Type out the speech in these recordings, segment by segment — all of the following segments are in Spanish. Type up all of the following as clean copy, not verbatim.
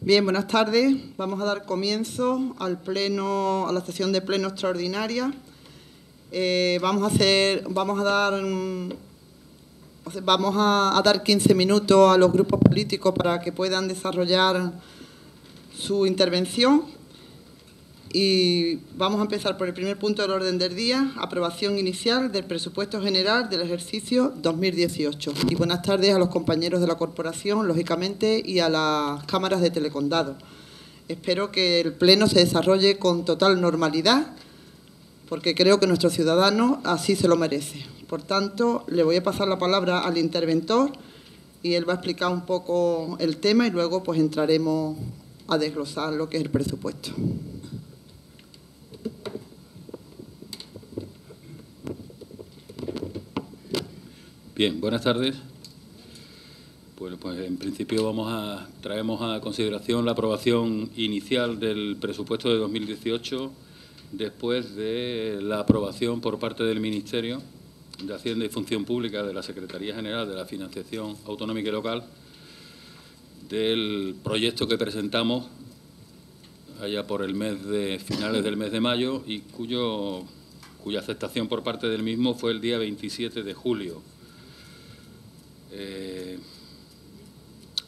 Bien, buenas tardes. Vamos a dar comienzo al pleno, a la sesión de pleno extraordinaria. Vamos a dar 15 minutos a los grupos políticos para que puedan desarrollar su intervención. Y vamos a empezar por el primer punto del orden del día, aprobación inicial del presupuesto general del ejercicio 2018. Y buenas tardes a los compañeros de la corporación, lógicamente, y a las cámaras de Telecondado. Espero que el pleno se desarrolle con total normalidad, porque creo que nuestro ciudadano así se lo merece. Por tanto, le voy a pasar la palabra al interventor y él va a explicar un poco el tema y luego pues entraremos a desglosar lo que es el presupuesto. Bien, buenas tardes. Bueno, pues en principio traemos a consideración la aprobación inicial del presupuesto de 2018 después de la aprobación por parte del Ministerio de Hacienda y Función Pública, de la Secretaría General de la Financiación Autonómica y Local, del proyecto que presentamos allá por finales del mes de mayo y cuya aceptación por parte del mismo fue el día 27 de julio.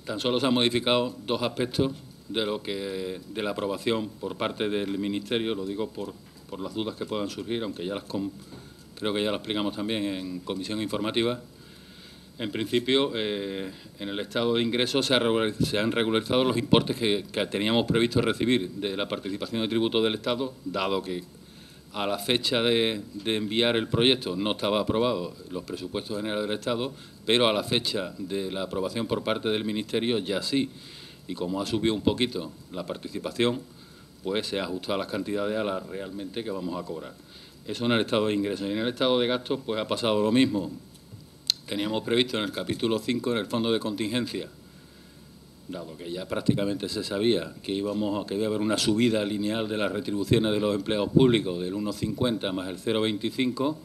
Tan solo se han modificado dos aspectos de la aprobación por parte del Ministerio, lo digo por las dudas que puedan surgir, aunque creo que ya las explicamos también en comisión informativa. En principio, en el estado de ingresos se han regularizado los importes que teníamos previsto recibir de la participación de tributos del Estado, dado que a la fecha de enviar el proyecto no estaba aprobado los presupuestos generales del Estado, pero a la fecha de la aprobación por parte del Ministerio ya sí. Y como ha subido un poquito la participación, pues se ha ajustado las cantidades a las realmente que vamos a cobrar. Eso en el estado de ingresos. Y en el estado de gastos, pues ha pasado lo mismo. Teníamos previsto en el capítulo 5, en el fondo de contingencia, dado que ya prácticamente se sabía que iba a haber una subida lineal de las retribuciones de los empleados públicos del 1,50 más el 0,25,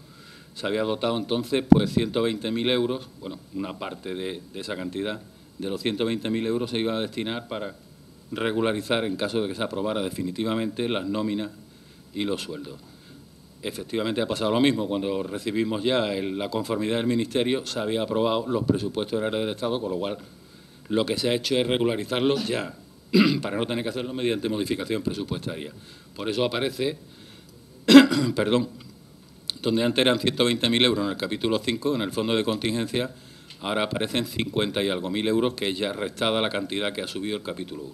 se había dotado entonces pues 120.000 euros, bueno, una parte de esa cantidad, de los 120.000 euros se iban a destinar para regularizar, en caso de que se aprobara definitivamente, las nóminas y los sueldos. Efectivamente ha pasado lo mismo. Cuando recibimos ya la conformidad del Ministerio, se había aprobado los presupuestos generales del Estado, con lo cual lo que se ha hecho es regularizarlos ya, para no tener que hacerlo mediante modificación presupuestaria. Por eso aparece, donde antes eran 120.000 euros en el capítulo 5, en el fondo de contingencia, ahora aparecen 50 y algo mil euros, que es ya restada la cantidad que ha subido el capítulo 1.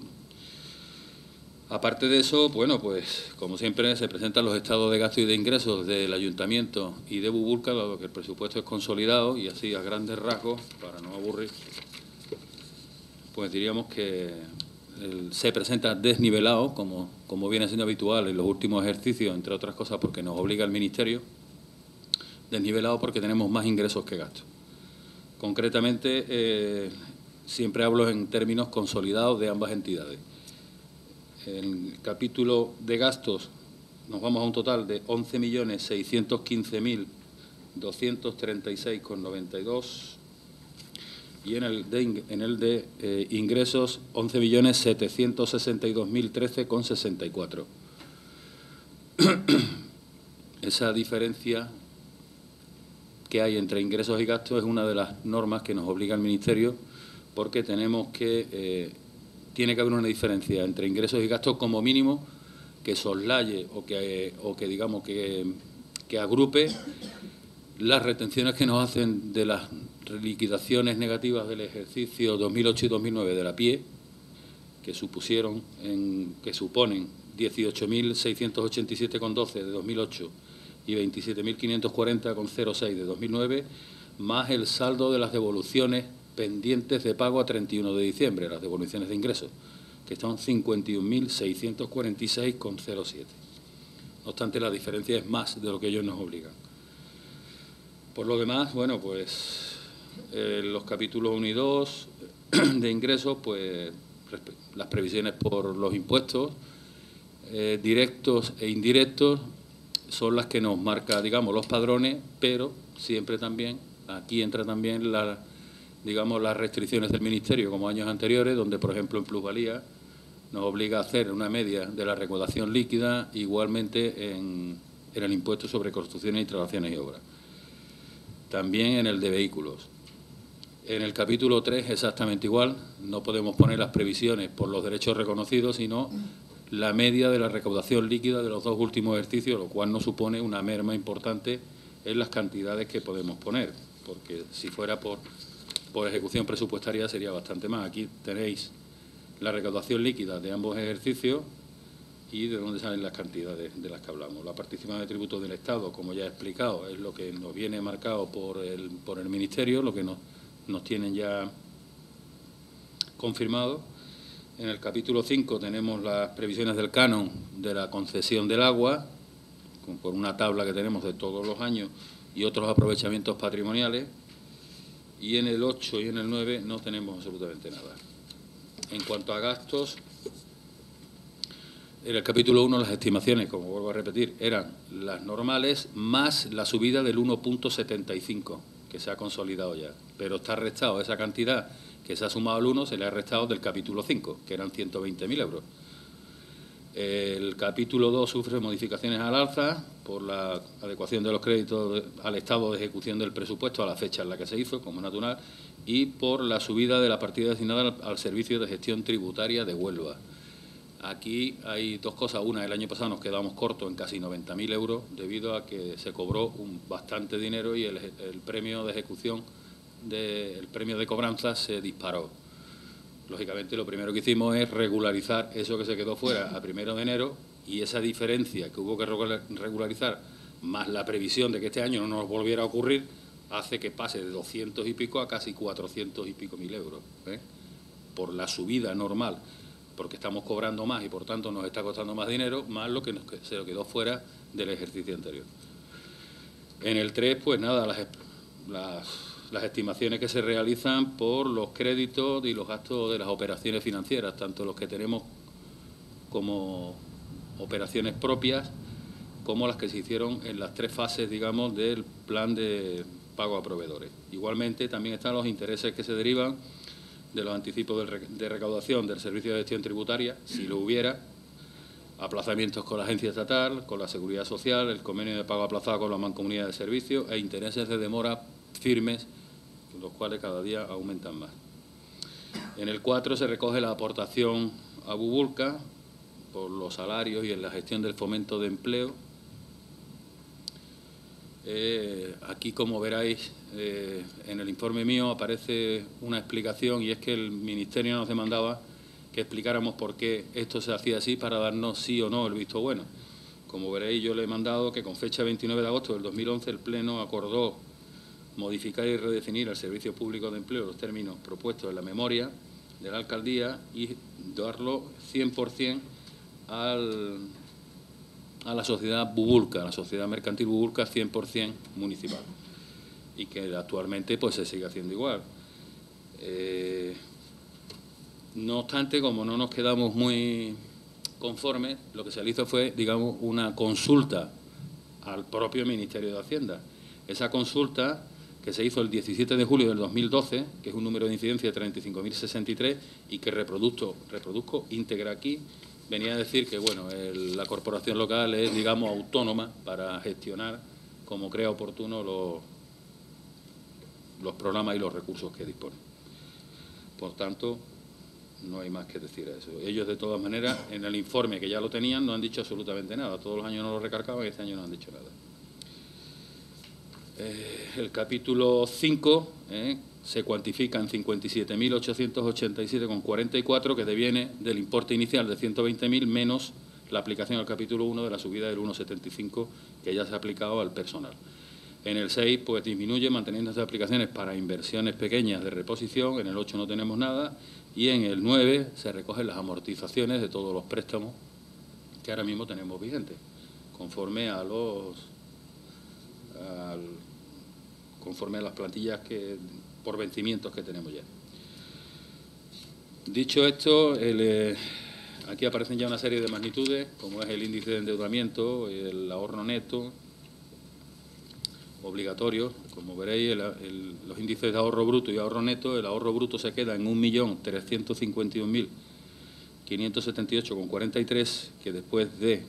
Aparte de eso, bueno, pues como siempre se presentan los estados de gasto y de ingresos del Ayuntamiento y de Bubulca, dado que el presupuesto es consolidado, y así a grandes rasgos, para no aburrir, pues diríamos que se presenta desnivelado, como viene siendo habitual en los últimos ejercicios, entre otras cosas porque nos obliga el Ministerio, desnivelado porque tenemos más ingresos que gastos. Concretamente, siempre hablo en términos consolidados de ambas entidades. En el capítulo de gastos nos vamos a un total de 11.615.236,92 y en el de ingresos 11.762.013,64. Esa diferencia que hay entre ingresos y gastos es una de las normas que nos obliga el Ministerio, porque tiene que haber una diferencia entre ingresos y gastos como mínimo que soslaye o que digamos que agrupe las retenciones que nos hacen de las liquidaciones negativas del ejercicio 2008 y 2009 de la PIE, que suponen 18.687,12 de 2008 y 27.540,06 de 2009, más el saldo de las devoluciones pendientes de pago a 31 de diciembre, las devoluciones de ingresos, que son 51.646,07. No obstante, la diferencia es más de lo que ellos nos obligan. Por lo demás, bueno, pues los capítulos 1 y 2 de ingresos, pues las previsiones por los impuestos directos e indirectos son las que nos marca, digamos, los padrones, pero siempre también, aquí entra también las restricciones del Ministerio, como años anteriores, donde, por ejemplo, en plusvalía nos obliga a hacer una media de la recaudación líquida, igualmente en el impuesto sobre construcciones, instalaciones y obras. También en el de vehículos. En el capítulo 3 exactamente igual, no podemos poner las previsiones por los derechos reconocidos, sino la media de la recaudación líquida de los 2 últimos ejercicios, lo cual nos supone una merma importante en las cantidades que podemos poner, porque si fuera por ejecución presupuestaria sería bastante más. Aquí tenéis la recaudación líquida de ambos ejercicios y de dónde salen las cantidades de las que hablamos. La participación de tributos del Estado, como ya he explicado, es lo que nos viene marcado por el Ministerio, lo que nos tienen ya confirmado. En el capítulo 5 tenemos las previsiones del canon de la concesión del agua, por una tabla que tenemos de todos los años y otros aprovechamientos patrimoniales. Y en el 8 y en el 9 no tenemos absolutamente nada. En cuanto a gastos, en el capítulo 1 las estimaciones, como vuelvo a repetir, eran las normales más la subida del 1,75, que se ha consolidado ya. Pero está restado esa cantidad que se ha sumado al 1, se le ha restado del capítulo 5, que eran 120.000 euros. El capítulo 2 sufre modificaciones al alza por la adecuación de los créditos al estado de ejecución del presupuesto a la fecha en la que se hizo, como es natural, y por la subida de la partida destinada al Servicio de Gestión Tributaria de Huelva. Aquí hay 2 cosas. Una, el año pasado nos quedamos cortos en casi 90.000 euros debido a que se cobró bastante dinero y el premio de ejecución, el premio de cobranza se disparó. Lógicamente, lo primero que hicimos es regularizar eso que se quedó fuera a 1 de enero y esa diferencia que hubo que regularizar, más la previsión de que este año no nos volviera a ocurrir, hace que pase de 200 y pico a casi 400 y pico mil euros, por la subida normal, porque estamos cobrando más y, por tanto, nos está costando más dinero, más lo que se quedó fuera del ejercicio anterior. En el 3, pues nada, las estimaciones que se realizan por los créditos y los gastos de las operaciones financieras, tanto los que tenemos como operaciones propias, como las que se hicieron en las 3 fases, digamos, del plan de pago a proveedores. Igualmente, también están los intereses que se derivan de los anticipos de recaudación del Servicio de Gestión Tributaria, si lo hubiera, aplazamientos con la Agencia Estatal, con la Seguridad Social, el convenio de pago aplazado con la Mancomunidad de Servicios e intereses de demora firmes, los cuales cada día aumentan más. En el 4 se recoge la aportación a Bubulca por los salarios y en la gestión del fomento de empleo. Aquí, como veréis, en el informe mío aparece una explicación, y es que el Ministerio nos demandaba que explicáramos por qué esto se hacía así para darnos sí o no el visto bueno. Como veréis, yo le he mandado que con fecha 29 de agosto del 2011 el Pleno acordó modificar y redefinir al Servicio Público de Empleo los términos propuestos en la memoria de la Alcaldía y darlo 100% a la sociedad Bubulca, a la sociedad mercantil Bubulca 100% municipal, y que actualmente pues se sigue haciendo igual. No obstante, como no nos quedamos muy conformes, lo que se le hizo fue, digamos, una consulta al propio Ministerio de Hacienda. Esa consulta, que se hizo el 17 de julio del 2012, que es un número de incidencia de 35.063 y que reproduzco íntegra aquí, venía a decir que, bueno, la corporación local es, digamos, autónoma para gestionar como crea oportuno los programas y los recursos que dispone. Por tanto, no hay más que decir a eso. Ellos, de todas maneras, en el informe, que ya lo tenían, no han dicho absolutamente nada. Todos los años no lo recargaban y este año no han dicho nada. El capítulo 5 se cuantifica en 57.887,44, que deviene del importe inicial de 120.000 menos la aplicación al capítulo 1 de la subida del 1,75 que ya se ha aplicado al personal. En el 6, pues disminuye manteniendo esas aplicaciones para inversiones pequeñas de reposición. En el 8 no tenemos nada. Y en el 9 se recogen las amortizaciones de todos los préstamos que ahora mismo tenemos vigentes, conforme a conforme a las plantillas por vencimientos que tenemos ya. Dicho esto, aquí aparecen ya una serie de magnitudes, como es el índice de endeudamiento, el ahorro neto obligatorio. Como veréis, los índices de ahorro bruto y ahorro neto, el ahorro bruto se queda en 1.351.000 578,43, que después de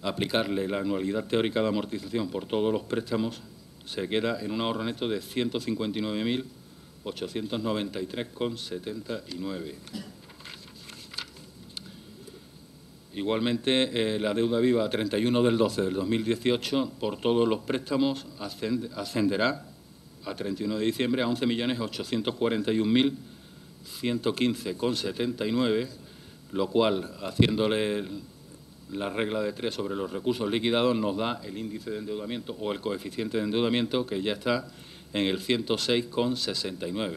aplicarle la anualidad teórica de amortización por todos los préstamos, se queda en un ahorro neto de 159.893,79. Igualmente, la deuda viva a 31 del 12 del 2018 por todos los préstamos ascenderá a 31 de diciembre a 11.841.115,79, lo cual, haciéndole la regla de 3 sobre los recursos liquidados, nos da el índice de endeudamiento o el coeficiente de endeudamiento, que ya está en el 106,69,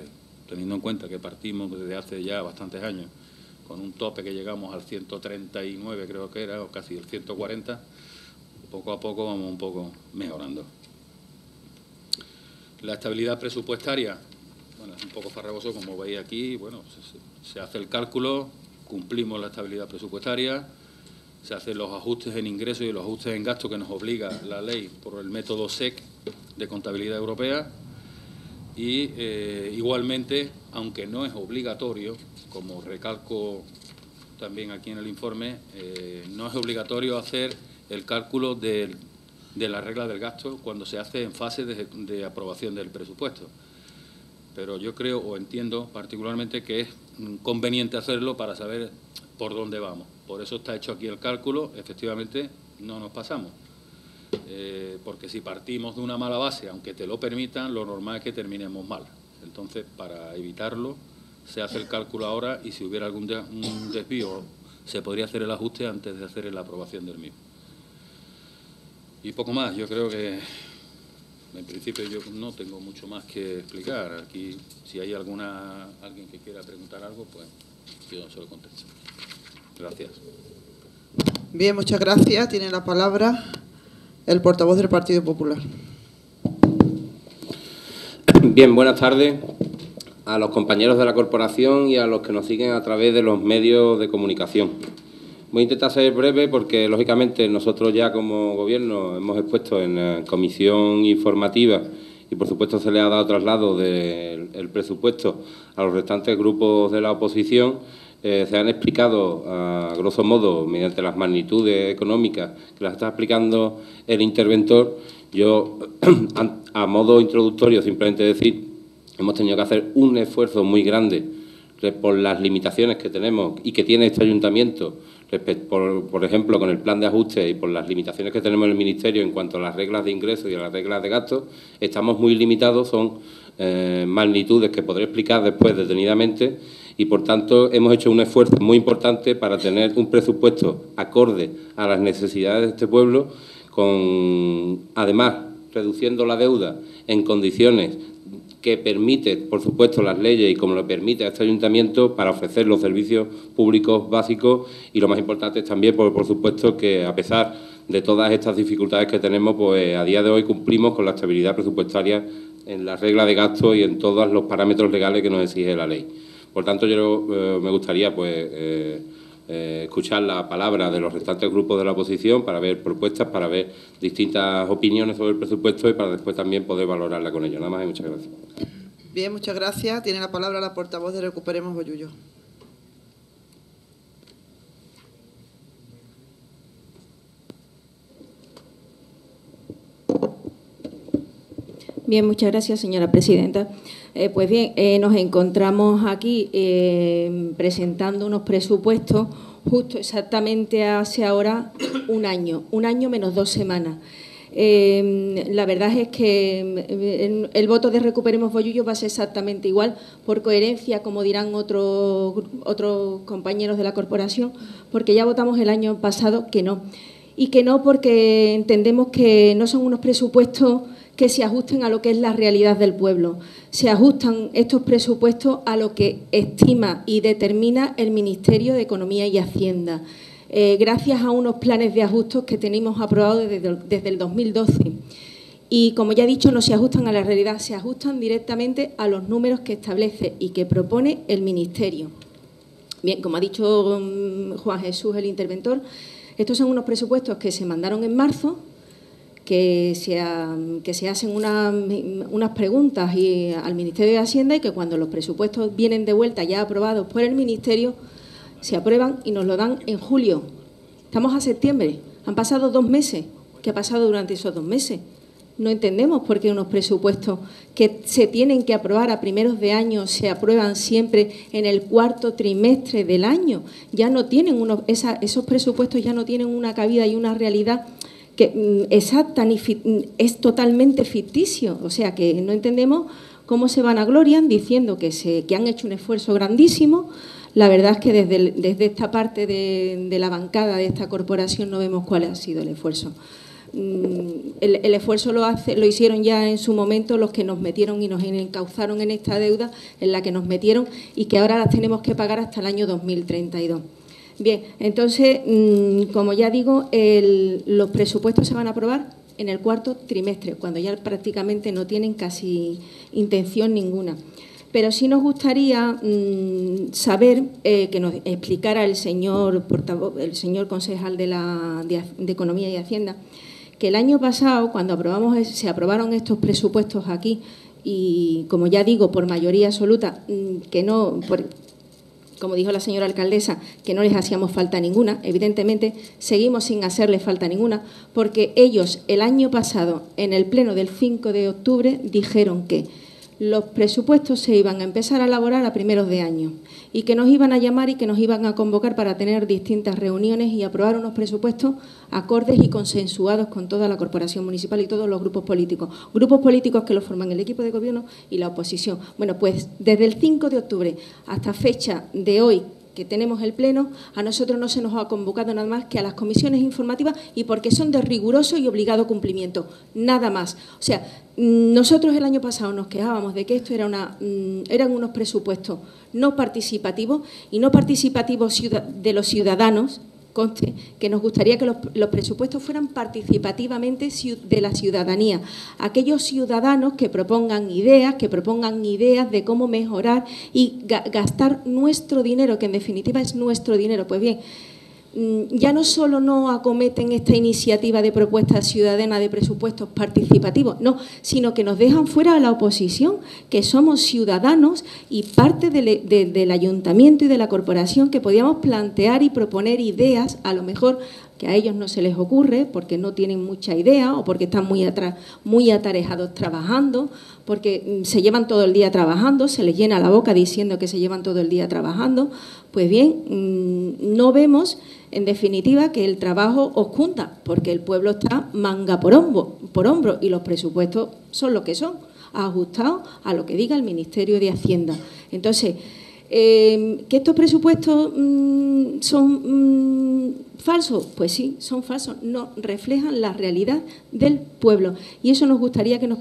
teniendo en cuenta que partimos desde hace ya bastantes años con un tope que llegamos al 139, creo que era, o casi el 140, poco a poco vamos un poco mejorando. La estabilidad presupuestaria, bueno, es un poco farragoso, como veis aquí, bueno, se hace el cálculo, cumplimos la estabilidad presupuestaria, se hacen los ajustes en ingresos y los ajustes en gastos que nos obliga la ley por el método SEC de contabilidad europea y igualmente, aunque no es obligatorio, como recalco también aquí en el informe, no es obligatorio hacer el cálculo de la regla del gasto cuando se hace en fase de aprobación del presupuesto. Pero yo creo o entiendo particularmente que es conveniente hacerlo para saber por dónde vamos. Por eso está hecho aquí el cálculo. Efectivamente, no nos pasamos. Porque si partimos de una mala base, aunque te lo permitan, lo normal es que terminemos mal. Entonces, para evitarlo, se hace el cálculo ahora y si hubiera algún desvío, se podría hacer el ajuste antes de hacer la aprobación del mismo. Y poco más. Yo creo que, en principio, yo no tengo mucho más que explicar. Aquí, si hay alguien que quiera preguntar algo, pues yo se lo contesto. Gracias. Bien, muchas gracias. Tiene la palabra el portavoz del Partido Popular. Bien, buenas tardes a los compañeros de la corporación y a los que nos siguen a través de los medios de comunicación. Voy a intentar ser breve porque, lógicamente, nosotros ya como Gobierno hemos expuesto en comisión informativa y, por supuesto, se le ha dado traslado del presupuesto a los restantes grupos de la oposición. Se han explicado, a grosso modo, mediante las magnitudes económicas que las está explicando el interventor. Yo, a modo introductorio, simplemente decir, hemos tenido que hacer un esfuerzo muy grande por las limitaciones que tenemos y que tiene este ayuntamiento, por ejemplo, con el plan de ajuste y por las limitaciones que tenemos en el Ministerio en cuanto a las reglas de ingresos y a las reglas de gastos. Estamos muy limitados, son magnitudes que podré explicar después detenidamente. Y, por tanto, hemos hecho un esfuerzo muy importante para tener un presupuesto acorde a las necesidades de este pueblo, además, reduciendo la deuda en condiciones que permite, por supuesto, las leyes y como lo permite a este ayuntamiento para ofrecer los servicios públicos básicos. Y lo más importante es también, por supuesto, que a pesar de todas estas dificultades que tenemos, pues a día de hoy cumplimos con la estabilidad presupuestaria en la regla de gasto y en todos los parámetros legales que nos exige la ley. Por tanto, yo me gustaría escuchar la palabra de los restantes grupos de la oposición para ver propuestas, para ver distintas opiniones sobre el presupuesto y para después también poder valorarla con ellos. Nada más y muchas gracias. Bien, muchas gracias. Tiene la palabra la portavoz de Recuperemos Bollullo. Bien, muchas gracias, señora presidenta. Pues bien, nos encontramos aquí presentando unos presupuestos justo exactamente hace ahora un año menos 2 semanas. La verdad es que el voto de Recuperemos Bollullo va a ser exactamente igual, por coherencia, como dirán otros compañeros de la corporación, porque ya votamos el año pasado que no. Y que no porque entendemos que no son unos presupuestos que se ajusten a lo que es la realidad del pueblo. Se ajustan estos presupuestos a lo que estima y determina el Ministerio de Economía y Hacienda, gracias a unos planes de ajustes que tenemos aprobados desde el 2012. Y, como ya he dicho, no se ajustan a la realidad, se ajustan directamente a los números que establece y que propone el Ministerio. Bien, como ha dicho Juan Jesús, el interventor, estos son unos presupuestos que se mandaron en marzo, que se hacen unas preguntas al Ministerio de Hacienda y que cuando los presupuestos vienen de vuelta ya aprobados por el Ministerio se aprueban y nos lo dan en julio. Estamos a septiembre, han pasado 2 meses. ¿Qué ha pasado durante esos 2 meses? No entendemos por qué unos presupuestos que se tienen que aprobar a primeros de año se aprueban siempre en el 4º trimestre del año. Ya no tienen esos presupuestos ya no tienen una cabida y una realidad que exacta ni es totalmente ficticio. O sea que no entendemos cómo se vanaglorian diciendo que han hecho un esfuerzo grandísimo. La verdad es que desde esta parte de la bancada de esta corporación no vemos cuál ha sido el esfuerzo. El esfuerzo lo hicieron ya en su momento los que nos metieron y nos encauzaron en esta deuda en la que nos metieron y que ahora las tenemos que pagar hasta el año 2032. Bien, entonces, como ya digo, los presupuestos se van a aprobar en el 4º trimestre, cuando ya prácticamente no tienen casi intención ninguna. Pero sí nos gustaría saber que nos explicara el señor el concejal de Economía y Hacienda, que el año pasado, cuando se aprobaron estos presupuestos aquí, y como ya digo, por mayoría absoluta, que no, como dijo la señora alcaldesa, que no les hacíamos falta ninguna, evidentemente seguimos sin hacerles falta ninguna, porque ellos el año pasado, en el pleno del 5 de octubre, dijeron que los presupuestos se iban a empezar a elaborar a primeros de año y que nos iban a llamar y que nos iban a convocar para tener distintas reuniones y aprobar unos presupuestos acordes y consensuados con toda la corporación municipal y todos los grupos políticos que lo forman el equipo de gobierno y la oposición. Bueno, pues desde el 5 de octubre hasta fecha de hoy, que tenemos el pleno, a nosotros no se nos ha convocado nada más que a las comisiones informativas y porque son de riguroso y obligado cumplimiento, nada más. O sea, nosotros el año pasado nos quejábamos de que esto eran unos presupuestos no participativos y no participativos de los ciudadanos. Conste que nos gustaría que los presupuestos fueran participativamente de la ciudadanía. Aquellos ciudadanos que propongan ideas de cómo mejorar y gastar nuestro dinero, que en definitiva es nuestro dinero. Pues bien, ya no solo no acometen esta iniciativa de propuesta ciudadana de presupuestos participativos, no, sino que nos dejan fuera a la oposición, que somos ciudadanos y parte del ayuntamiento y de la corporación, que podíamos plantear y proponer ideas, a lo mejor que a ellos no se les ocurre porque no tienen mucha idea o porque están muy atarejados trabajando, porque se llevan todo el día trabajando, se les llena la boca diciendo que se llevan todo el día trabajando. Pues bien, no vemos, en definitiva, que el trabajo os junta, porque el pueblo está manga por hombro y los presupuestos son lo que son, ajustados a lo que diga el Ministerio de Hacienda. Entonces, ¿que estos presupuestos son falsos? Pues sí, son falsos, no reflejan la realidad del pueblo. Y eso nos gustaría que nos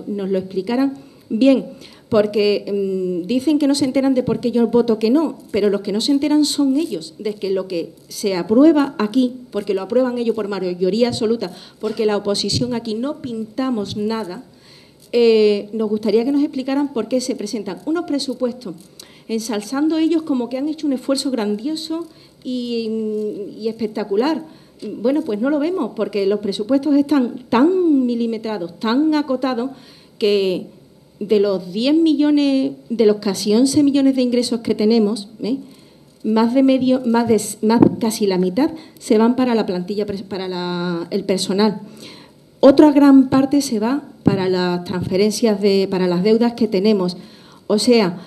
lo explicaran bien, porque dicen que no se enteran de por qué yo voto que no, pero los que no se enteran son ellos, de que lo que se aprueba aquí, porque lo aprueban ellos por mayoría absoluta, porque la oposición aquí no pintamos nada, nos gustaría que nos explicaran por qué se presentan unos presupuestos ensalzando ellos como que han hecho un esfuerzo grandioso y espectacular. Bueno, pues no lo vemos, porque los presupuestos están tan milimetrados, tan acotados, que de los 10 millones, de los casi 11 millones de ingresos que tenemos, casi la mitad se van para la plantilla, para el personal. Otra gran parte se va para las transferencias, para las deudas que tenemos. O sea,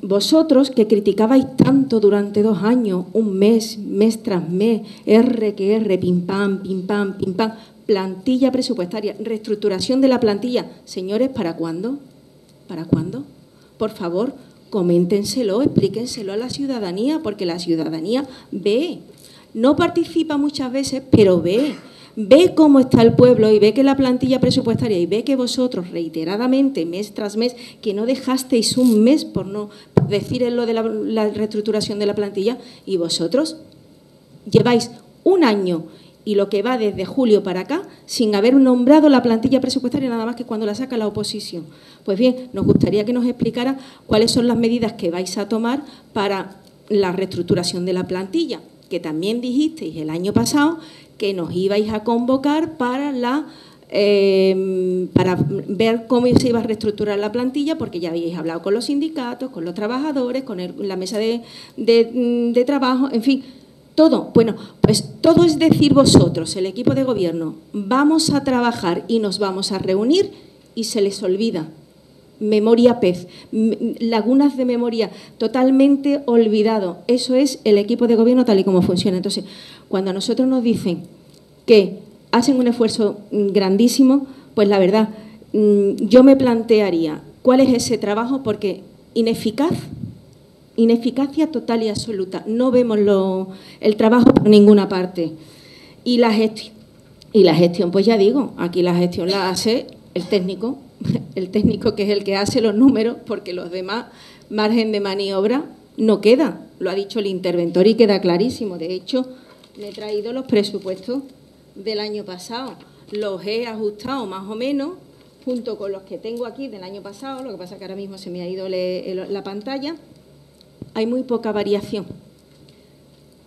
vosotros que criticabais tanto durante 2 años, un mes tras mes, pim pam, plantilla presupuestaria, reestructuración de la plantilla. Señores, ¿para cuándo? ¿Para cuándo? Por favor, coméntenselo, explíquenselo a la ciudadanía, porque la ciudadanía ve, no participa muchas veces, pero ve cómo está el pueblo y ve que la plantilla presupuestaria y ve que vosotros reiteradamente, mes tras mes, que no dejasteis un mes por no decir lo de la reestructuración de la plantilla, y vosotros lleváis 1 año y lo que va desde julio para acá sin haber nombrado la plantilla presupuestaria nada más que cuando la saca la oposición. Pues bien, nos gustaría que nos explicara cuáles son las medidas que vais a tomar para la reestructuración de la plantilla, que también dijisteis el año pasado que nos ibais a convocar para la para ver cómo se iba a reestructurar la plantilla, porque ya habíais hablado con los sindicatos, con los trabajadores, con la mesa de trabajo, en fin, todo. Bueno, pues todo es decir vosotros, el equipo de gobierno, vamos a trabajar y nos vamos a reunir y se les olvida. Memoria pez, lagunas de memoria, totalmente olvidado. Eso es el equipo de gobierno tal y como funciona. Entonces, cuando a nosotros nos dicen que hacen un esfuerzo grandísimo, pues la verdad, yo me plantearía cuál es ese trabajo, porque ineficacia total y absoluta. No vemos el trabajo por ninguna parte. Y la gestión, pues ya digo, aquí la gestión la hace el técnico que es el que hace los números, porque los demás, margen de maniobra, no queda. Lo ha dicho el interventor y queda clarísimo. De hecho, me he traído los presupuestos del año pasado. Los he ajustado más o menos, junto con los que tengo aquí del año pasado. Lo que pasa es que ahora mismo se me ha ido la pantalla. Hay muy poca variación.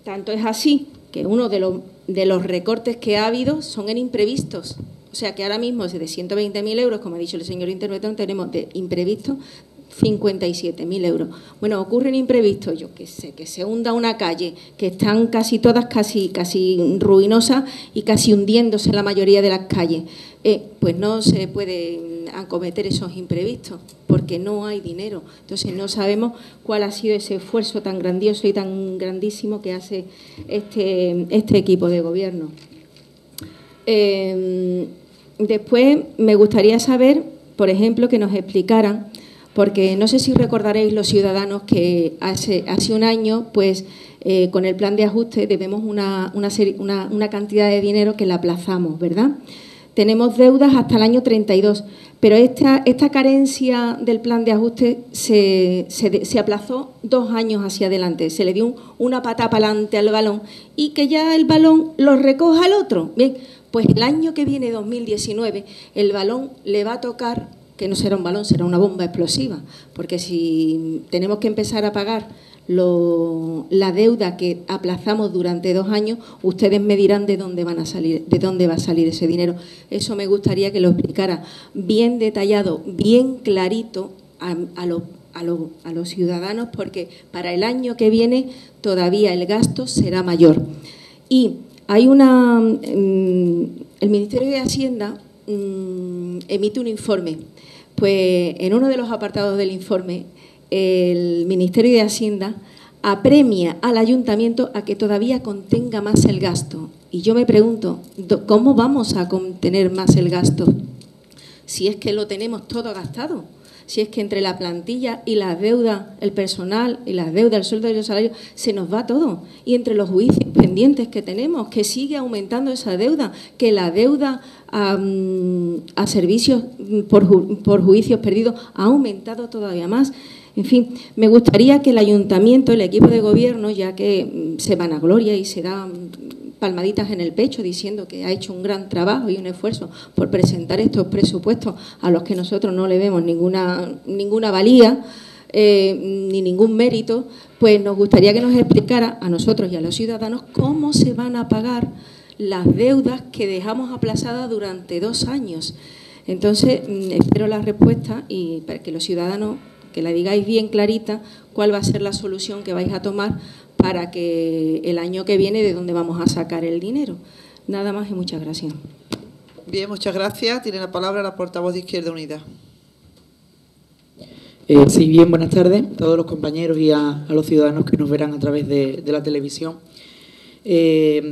Tanto es así que uno de los recortes que ha habido son en imprevistos. O sea que ahora mismo de 120.000 euros, como ha dicho el señor interventor, tenemos de imprevistos 57.000 euros. Bueno, ocurren imprevistos, yo qué sé, que se hunda una calle, que están casi todas casi ruinosas y casi hundiéndose la mayoría de las calles. Pues no se puede acometer esos imprevistos porque no hay dinero. Entonces no sabemos cuál ha sido ese esfuerzo tan grandioso y tan grandísimo que hace este equipo de gobierno. Después me gustaría saber, por ejemplo, que nos explicaran, porque no sé si recordaréis los ciudadanos que hace un año, pues con el plan de ajuste debemos una cantidad de dinero que la aplazamos, ¿verdad? Tenemos deudas hasta el año 32, pero esta carencia del plan de ajuste se aplazó 2 años hacia adelante, se le dio una pata para adelante al balón y que ya el balón lo recoja el otro. Bien, pues el año que viene, 2019, el balón le va a tocar, que no será un balón, será una bomba explosiva, porque si tenemos que empezar a pagar la deuda que aplazamos durante 2 años, ustedes me dirán de dónde va a salir ese dinero. Eso me gustaría que lo explicara bien detallado, bien clarito a los ciudadanos, porque para el año que viene todavía el gasto será mayor. Y hay el Ministerio de Hacienda emite un informe. Pues en uno de los apartados del informe, el Ministerio de Hacienda apremia al ayuntamiento a que todavía contenga más el gasto. Y yo me pregunto, ¿cómo vamos a contener más el gasto? Si es que lo tenemos todo gastado. Si es que entre la plantilla y la deuda, el personal y las deudas, el sueldo y los salarios, se nos va todo. Y entre los juicios pendientes que tenemos, que sigue aumentando esa deuda, que la deuda a servicios por juicios perdidos ha aumentado todavía más. En fin, me gustaría que el ayuntamiento, el equipo de gobierno, ya que se vanagloria y se da palmaditas en el pecho diciendo que ha hecho un gran trabajo y un esfuerzo por presentar estos presupuestos a los que nosotros no le vemos ninguna valía ni ningún mérito, pues nos gustaría que nos explicara a nosotros y a los ciudadanos cómo se van a pagar las deudas que dejamos aplazadas durante 2 años. Entonces, espero la respuesta y para que los ciudadanos, que la digáis bien clarita, cuál va a ser la solución que vais a tomar para que el año que viene, de dónde vamos a sacar el dinero. Nada más y muchas gracias. Bien, muchas gracias. Tiene la palabra la portavoz de Izquierda Unida. Sí, bien, buenas tardes a todos los compañeros y a los ciudadanos que nos verán a través de la televisión.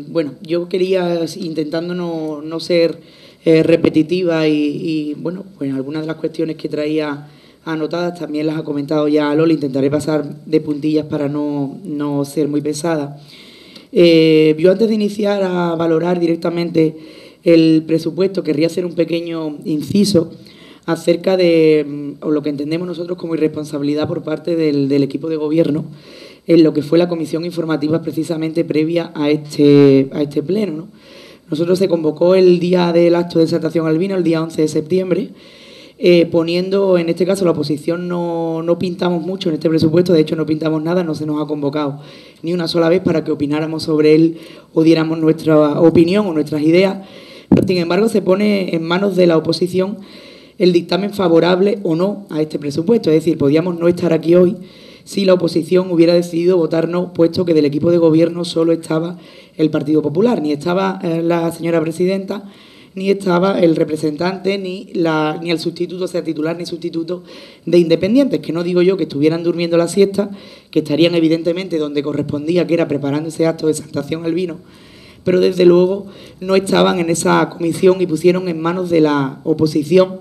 Bueno, yo quería, intentando no ser repetitiva y bueno, pues algunas de las cuestiones que traía anotadas también las ha comentado ya Lola, intentaré pasar de puntillas para no ser muy pesada. Yo antes de iniciar a valorar directamente el presupuesto, querría hacer un pequeño inciso acerca de lo que entendemos nosotros como irresponsabilidad por parte del equipo de gobierno en lo que fue la comisión informativa precisamente previa a este pleno, ¿no? Nosotros se convocó el día del acto de exaltación al vino, el día 11 de septiembre, poniendo, en este caso, la oposición no pintamos mucho en este presupuesto, de hecho no pintamos nada, no se nos ha convocado ni una sola vez para que opináramos sobre él o diéramos nuestra opinión o nuestras ideas, Sin embargo, se pone en manos de la oposición el dictamen favorable o no a este presupuesto. Es decir, podíamos no estar aquí hoy si la oposición hubiera decidido votar no, puesto que del equipo de gobierno solo estaba el Partido Popular, ni estaba la señora presidenta, ni estaba el representante, ni el sustituto, o sea, titular ni sustituto de Independientes, que no digo yo que estuvieran durmiendo la siesta, que estarían evidentemente donde correspondía, que era preparando ese acto de exaltación al vino, pero desde luego no estaban en esa comisión y pusieron en manos de la oposición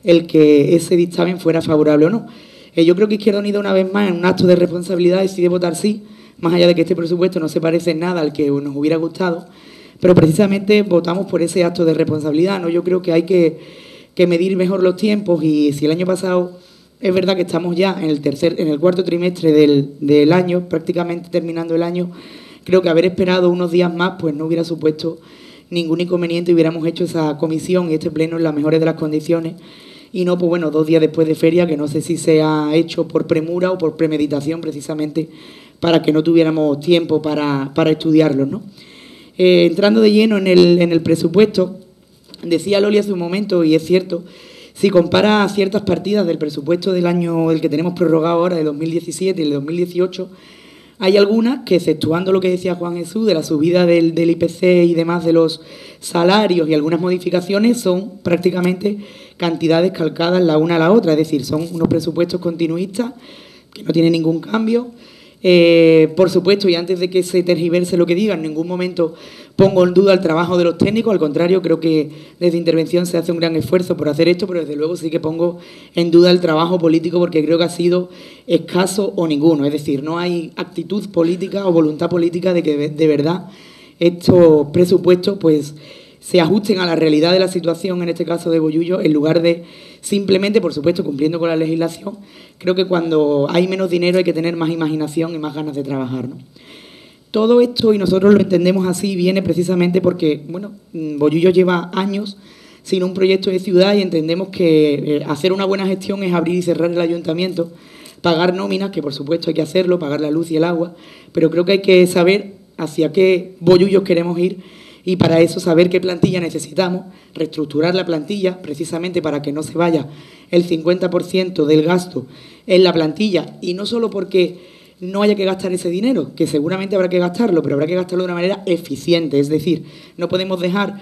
el que ese dictamen fuera favorable o no. Yo creo que Izquierda Unida, una vez más, en un acto de responsabilidad, decide votar sí, más allá de que este presupuesto no se parece en nada al que nos hubiera gustado, pero precisamente votamos por ese acto de responsabilidad, ¿no? Yo creo que hay que medir mejor los tiempos, y si el año pasado es verdad que estamos ya en el cuarto trimestre del año, prácticamente terminando el año, creo que haber esperado unos días más pues no hubiera supuesto ningún inconveniente, hubiéramos hecho esa comisión y este pleno en las mejores de las condiciones, y no, pues bueno, 2 días después de feria, que no sé si se ha hecho por premura o por premeditación, precisamente para que no tuviéramos tiempo para estudiarlos, ¿no? Entrando de lleno en el presupuesto, decía Loli hace un momento, y es cierto, si compara ciertas partidas del presupuesto del año, el que tenemos prorrogado ahora, de 2017 y el de 2018, hay algunas que, exceptuando lo que decía Juan Jesús de la subida del IPC y demás de los salarios y algunas modificaciones, son prácticamente cantidades calcadas la una a la otra, es decir, son unos presupuestos continuistas que no tienen ningún cambio. Por supuesto, y antes de que se tergiverse lo que diga, en ningún momento pongo en duda el trabajo de los técnicos, al contrario, creo que desde Intervención se hace un gran esfuerzo por hacer esto, pero desde luego sí que pongo en duda el trabajo político, porque creo que ha sido escaso o ninguno, es decir, no hay actitud política o voluntad política de que de verdad estos presupuestos pues se ajusten a la realidad de la situación, en este caso de Bollullo, en lugar de simplemente, por supuesto, cumpliendo con la legislación. Creo que cuando hay menos dinero hay que tener más imaginación y más ganas de trabajar, ¿no? Todo esto, y nosotros lo entendemos así, viene precisamente porque, bueno, Bollullo lleva años sin un proyecto de ciudad, y entendemos que hacer una buena gestión es abrir y cerrar el ayuntamiento, pagar nóminas, que por supuesto hay que hacerlo, pagar la luz y el agua, pero creo que hay que saber hacia qué Bollullos queremos ir, y para eso saber qué plantilla necesitamos, reestructurar la plantilla precisamente para que no se vaya el 50% del gasto en la plantilla, y no solo porque no haya que gastar ese dinero, que seguramente habrá que gastarlo, pero habrá que gastarlo de una manera eficiente, es decir, no podemos dejar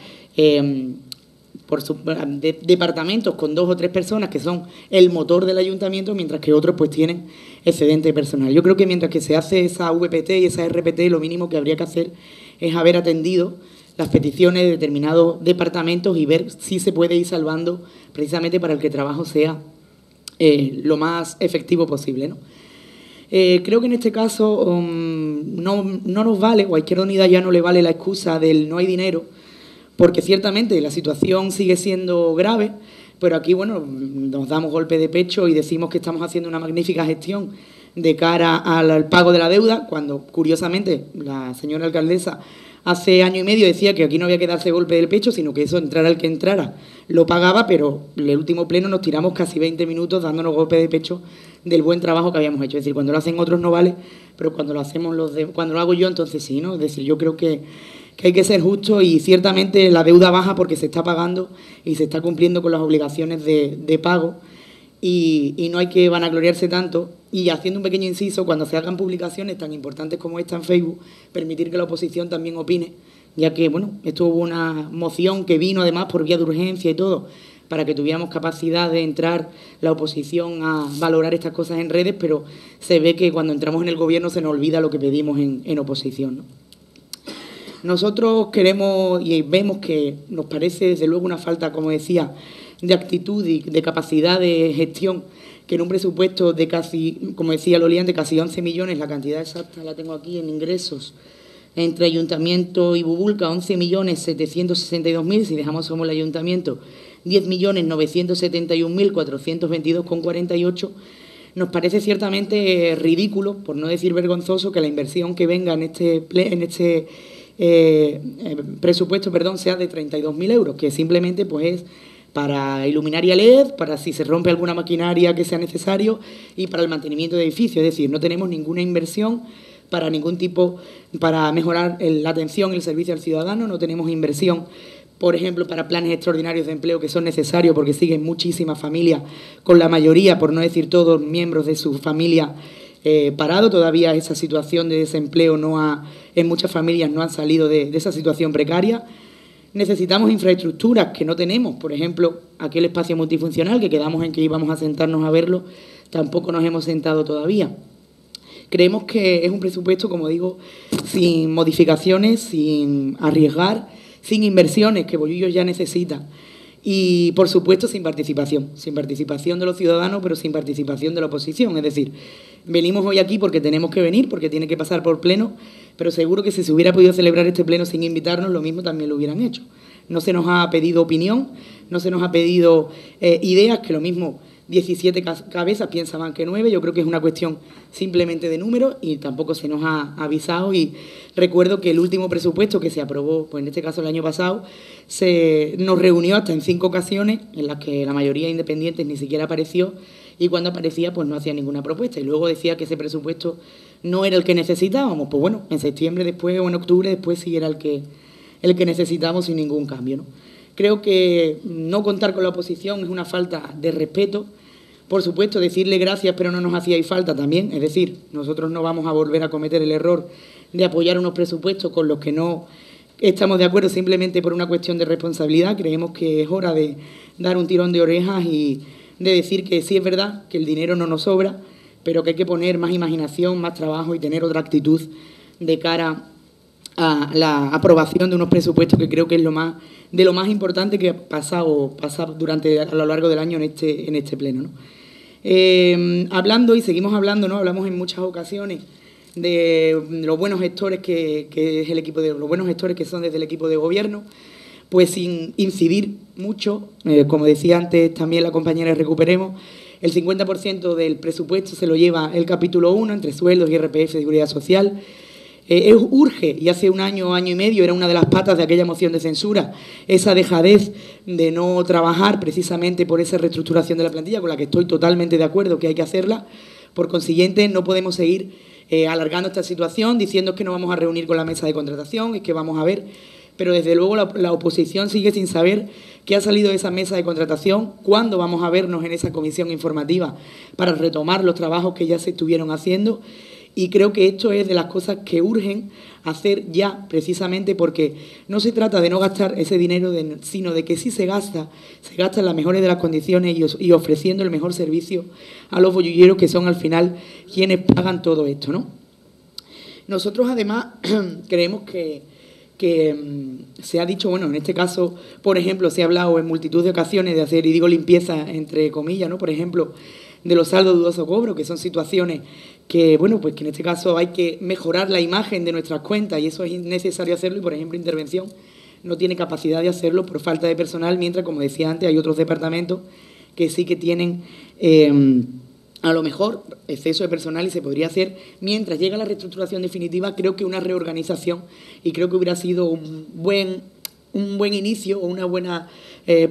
departamentos con 2 o 3 personas que son el motor del ayuntamiento, mientras que otros pues tienen excedente de personal. Yo creo que mientras que se hace esa VPT y esa RPT, lo mínimo que habría que hacer es haber atendido las peticiones de determinados departamentos y ver si se puede ir salvando, precisamente para que el trabajo sea lo más efectivo posible, ¿no? Creo que en este caso no nos vale, o a Izquierda Unida ya no le vale la excusa del no hay dinero, porque ciertamente la situación sigue siendo grave, pero aquí, bueno, nos damos golpe de pecho y decimos que estamos haciendo una magnífica gestión de cara al pago de la deuda, cuando, curiosamente, la señora alcaldesa hace año y medio decía que aquí no había que darse golpe del pecho, sino que eso, entrara el que entrara, lo pagaba, pero en el último pleno nos tiramos casi 20 minutos dándonos golpe de pecho del buen trabajo que habíamos hecho. Es decir, cuando lo hacen otros no vale, pero cuando lo hacemos cuando lo hago yo, entonces sí, ¿no? Es decir, yo creo que hay que ser justo, y ciertamente la deuda baja porque se está pagando y se está cumpliendo con las obligaciones de pago, y no hay que vanagloriarse tanto. Y haciendo un pequeño inciso, cuando se hagan publicaciones tan importantes como esta en Facebook, permitir que la oposición también opine, ya que, bueno, esto hubo una moción que vino además por vía de urgencia y todo, para que tuviéramos capacidad de entrar la oposición a valorar estas cosas en redes, pero se ve que cuando entramos en el gobierno se nos olvida lo que pedimos en oposición, ¿no? Nosotros queremos y vemos que nos parece desde luego una falta, como decía, de actitud y de capacidad de gestión, que en un presupuesto de casi, como decía Lolian, de casi 11 millones, la cantidad exacta la tengo aquí en ingresos, entre Ayuntamiento y Bubulca, 11.762.000, si dejamos como el Ayuntamiento, 10.971.422,48, nos parece ciertamente ridículo, por no decir vergonzoso, que la inversión que venga en este presupuesto, sea de 32.000 euros, que simplemente pues es para iluminaria LED, para si se rompe alguna maquinaria que sea necesario, y para el mantenimiento de edificios. Es decir, no tenemos ninguna inversión para ningún tipo, para mejorar la atención y el servicio al ciudadano, no tenemos inversión por ejemplo, para planes extraordinarios de empleo que son necesarios porque siguen muchísimas familias, con la mayoría, por no decir todos, miembros de su familia parados. Todavía esa situación de desempleo en muchas familias no han salido de esa situación precaria. Necesitamos infraestructuras que no tenemos, por ejemplo, aquel espacio multifuncional que quedamos en que íbamos a sentarnos a verlo, tampoco nos hemos sentado todavía. Creemos que es un presupuesto, como digo, sin modificaciones, sin arriesgar, sin inversiones que Bollullos ya necesita y, por supuesto, sin participación de los ciudadanos, pero sin participación de la oposición. Es decir, venimos hoy aquí porque tenemos que venir, porque tiene que pasar por pleno, pero seguro que si se hubiera podido celebrar este pleno sin invitarnos, lo mismo también lo hubieran hecho. No se nos ha pedido opinión, no se nos ha pedido ideas, que lo mismo 17 cabezas piensaban que 9, yo creo que es una cuestión simplemente de números y tampoco se nos ha avisado. Y recuerdo que el último presupuesto que se aprobó, pues en este caso el año pasado, se nos reunió hasta en 5 ocasiones en las que la mayoría de independientes ni siquiera apareció y cuando aparecía pues no hacía ninguna propuesta y luego decía que ese presupuesto no era el que necesitábamos. Pues bueno, en septiembre después o en octubre después sí era el que necesitábamos sin ningún cambio, ¿no? Creo que no contar con la oposición es una falta de respeto. Por supuesto, decirle gracias, pero no nos hacíais falta también. Es decir, nosotros no vamos a volver a cometer el error de apoyar unos presupuestos con los que no estamos de acuerdo simplemente por una cuestión de responsabilidad. Creemos que es hora de dar un tirón de orejas y de decir que sí es verdad que el dinero no nos sobra, pero que hay que poner más imaginación, más trabajo y tener otra actitud de cara a la aprobación de unos presupuestos que creo que es lo más importante que ha pasado a lo largo del año en este pleno, ¿no? Hablando y seguimos hablando, ¿no? Hablamos en muchas ocasiones de los buenos gestores que es el equipo de los buenos gestores que son desde el equipo de gobierno, pues sin incidir mucho, como decía antes también la compañera de Recuperemos, el 50% del presupuesto se lo lleva el capítulo 1 entre sueldos y IRPF de Seguridad Social. Urge, y hace un año y medio era una de las patas de aquella moción de censura, esa dejadez de no trabajar precisamente por esa reestructuración de la plantilla, con la que estoy totalmente de acuerdo que hay que hacerla. Por consiguiente, no podemos seguir alargando esta situación, diciendo que no vamos a reunir con la mesa de contratación, es que vamos a ver, pero desde luego la oposición sigue sin saber qué ha salido de esa mesa de contratación, cuándo vamos a vernos en esa comisión informativa para retomar los trabajos que ya se estuvieron haciendo. Y creo que esto es de las cosas que urgen hacer ya, precisamente porque no se trata de no gastar ese dinero, sino de que si se gasta en las mejores de las condiciones y ofreciendo el mejor servicio a los bollulleros, que son al final quienes pagan todo esto, ¿no? Nosotros además creemos que se ha dicho, bueno, en este caso, por ejemplo, se ha hablado en multitud de ocasiones de hacer, y digo limpieza entre comillas, ¿no? Por ejemplo, de los saldos de dudoso cobro, que son situaciones que, bueno, pues que en este caso hay que mejorar la imagen de nuestras cuentas y eso es necesario hacerlo y, por ejemplo, Intervención no tiene capacidad de hacerlo por falta de personal, mientras, como decía antes, hay otros departamentos que sí que tienen a lo mejor exceso de personal y se podría hacer mientras llega la reestructuración definitiva. Creo que una reorganización y creo que hubiera sido un buen inicio o una buena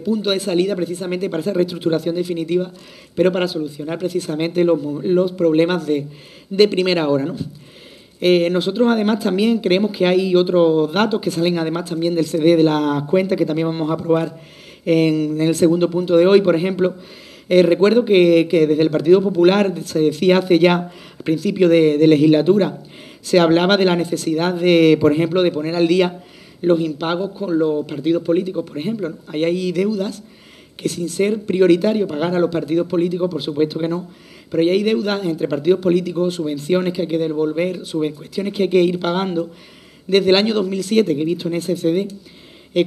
punto de salida precisamente para esa reestructuración definitiva, pero para solucionar precisamente los problemas de primera hora, ¿no? Nosotros además también creemos que hay otros datos que salen además también del CD de las cuentas que también vamos a aprobar en el segundo punto de hoy. Por ejemplo, recuerdo que desde el Partido Popular se decía hace ya al principio de legislatura, se hablaba de la necesidad de, por ejemplo, de poner al día los impagos con los partidos políticos, por ejemplo, ¿no? Ahí hay deudas que sin ser prioritario pagar a los partidos políticos, por supuesto que no, pero ahí hay deudas entre partidos políticos, subvenciones que hay que devolver, cuestiones que hay que ir pagando desde el año 2007 que he visto en ese CD.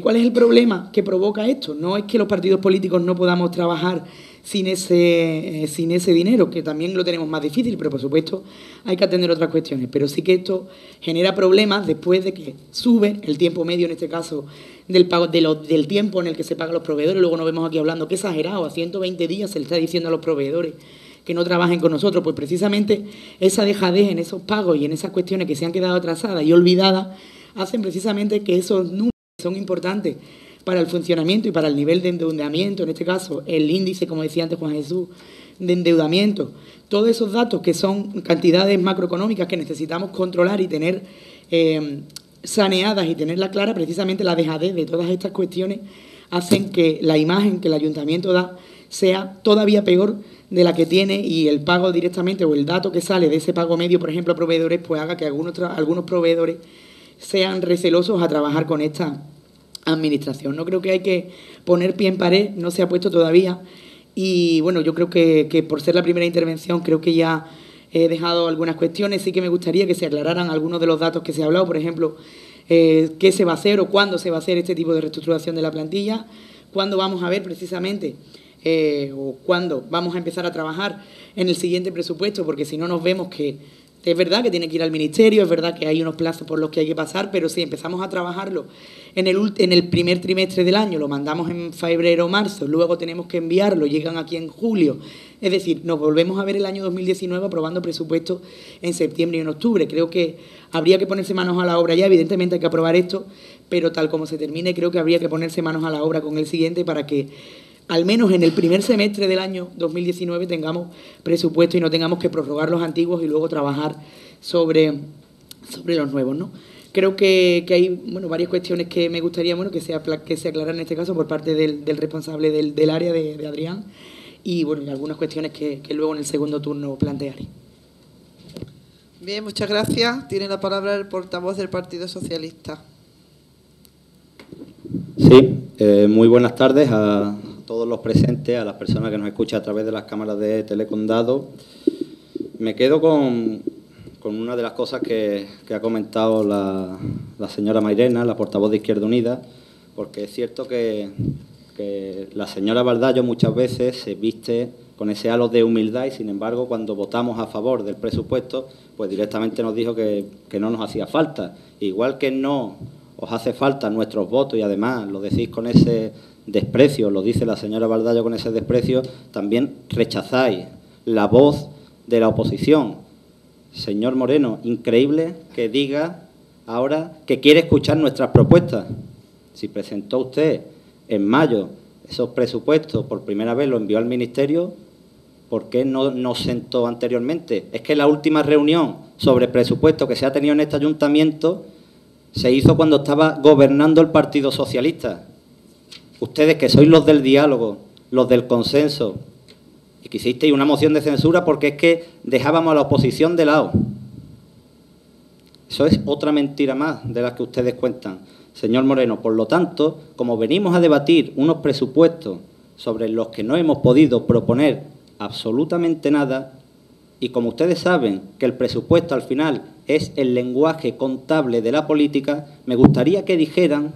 ¿Cuál es el problema que provoca esto? No es que los partidos políticos no podamos trabajar sin ese dinero, que también lo tenemos más difícil, pero por supuesto hay que atender otras cuestiones. Pero sí que esto genera problemas después de que sube el tiempo medio, en este caso, del pago del tiempo en el que se pagan los proveedores. Luego nos vemos aquí hablando, qué exagerado, a 120 días se le está diciendo a los proveedores que no trabajen con nosotros. Pues precisamente esa dejadez en esos pagos y en esas cuestiones que se han quedado atrasadas y olvidadas hacen precisamente que esos números son importantes para el funcionamiento y para el nivel de endeudamiento, en este caso el índice, como decía antes Juan Jesús, de endeudamiento, todos esos datos que son cantidades macroeconómicas que necesitamos controlar y tener saneadas y tenerla clara, precisamente la dejadez de todas estas cuestiones hacen que la imagen que el ayuntamiento da sea todavía peor de la que tiene, y el pago directamente o el dato que sale de ese pago medio, por ejemplo, a proveedores, pues haga que algunos proveedores sean recelosos a trabajar con esta administración. No creo que hay que poner pie en pared, no se ha puesto todavía, y bueno, yo creo que por ser la primera intervención creo que ya he dejado algunas cuestiones. Sí que me gustaría que se aclararan algunos de los datos que se ha hablado, por ejemplo, qué se va a hacer o cuándo se va a hacer este tipo de reestructuración de la plantilla, cuándo vamos a ver precisamente o cuándo vamos a empezar a trabajar en el siguiente presupuesto, porque si no nos vemos que es verdad que tiene que ir al Ministerio, es verdad que hay unos plazos por los que hay que pasar, pero si empezamos a trabajarlo en el primer trimestre del año, lo mandamos en febrero o marzo, luego tenemos que enviarlo, llegan aquí en julio, es decir, nos volvemos a ver el año 2019 aprobando presupuestos en septiembre y en octubre. Creo que habría que ponerse manos a la obra ya, evidentemente hay que aprobar esto, pero tal como se termine, creo que habría que ponerse manos a la obra con el siguiente para que al menos en el primer semestre del año 2019 tengamos presupuesto y no tengamos que prorrogar los antiguos y luego trabajar sobre los nuevos, ¿no? Creo que hay varias cuestiones que me gustaría que se aclararan en este caso por parte del responsable del área de Adrián, y y algunas cuestiones que luego en el segundo turno plantearé. Bien, muchas gracias. Tiene la palabra el portavoz del Partido Socialista. Sí, muy buenas tardes a todos los presentes, a las personas que nos escuchan a través de las cámaras de Telecondado. Me quedo con una de las cosas que ha comentado la señora Mairena, la portavoz de Izquierda Unida, porque es cierto que la señora Baldayo muchas veces se viste con ese halo de humildad y, sin embargo, cuando votamos a favor del presupuesto, pues directamente nos dijo que no nos hacía falta. Igual que no os hace falta nuestros votos y además lo decís con ese desprecio, lo dice la señora Baldayo con ese desprecio, también rechazáis la voz de la oposición. Señor Moreno, increíble que diga ahora que quiere escuchar nuestras propuestas. Si presentó usted en mayo esos presupuestos, por primera vez lo envió al Ministerio, ¿por qué no nos sentó anteriormente? Es que la última reunión sobre presupuesto que se ha tenido en este ayuntamiento se hizo cuando estaba gobernando el Partido Socialista. Ustedes, que sois los del diálogo, los del consenso, y que hicisteis una moción de censura porque es que dejábamos a la oposición de lado. Eso es otra mentira más de las que ustedes cuentan, señor Moreno. Por lo tanto, como venimos a debatir unos presupuestos sobre los que no hemos podido proponer absolutamente nada, y como ustedes saben que el presupuesto al final es el lenguaje contable de la política, me gustaría que dijeran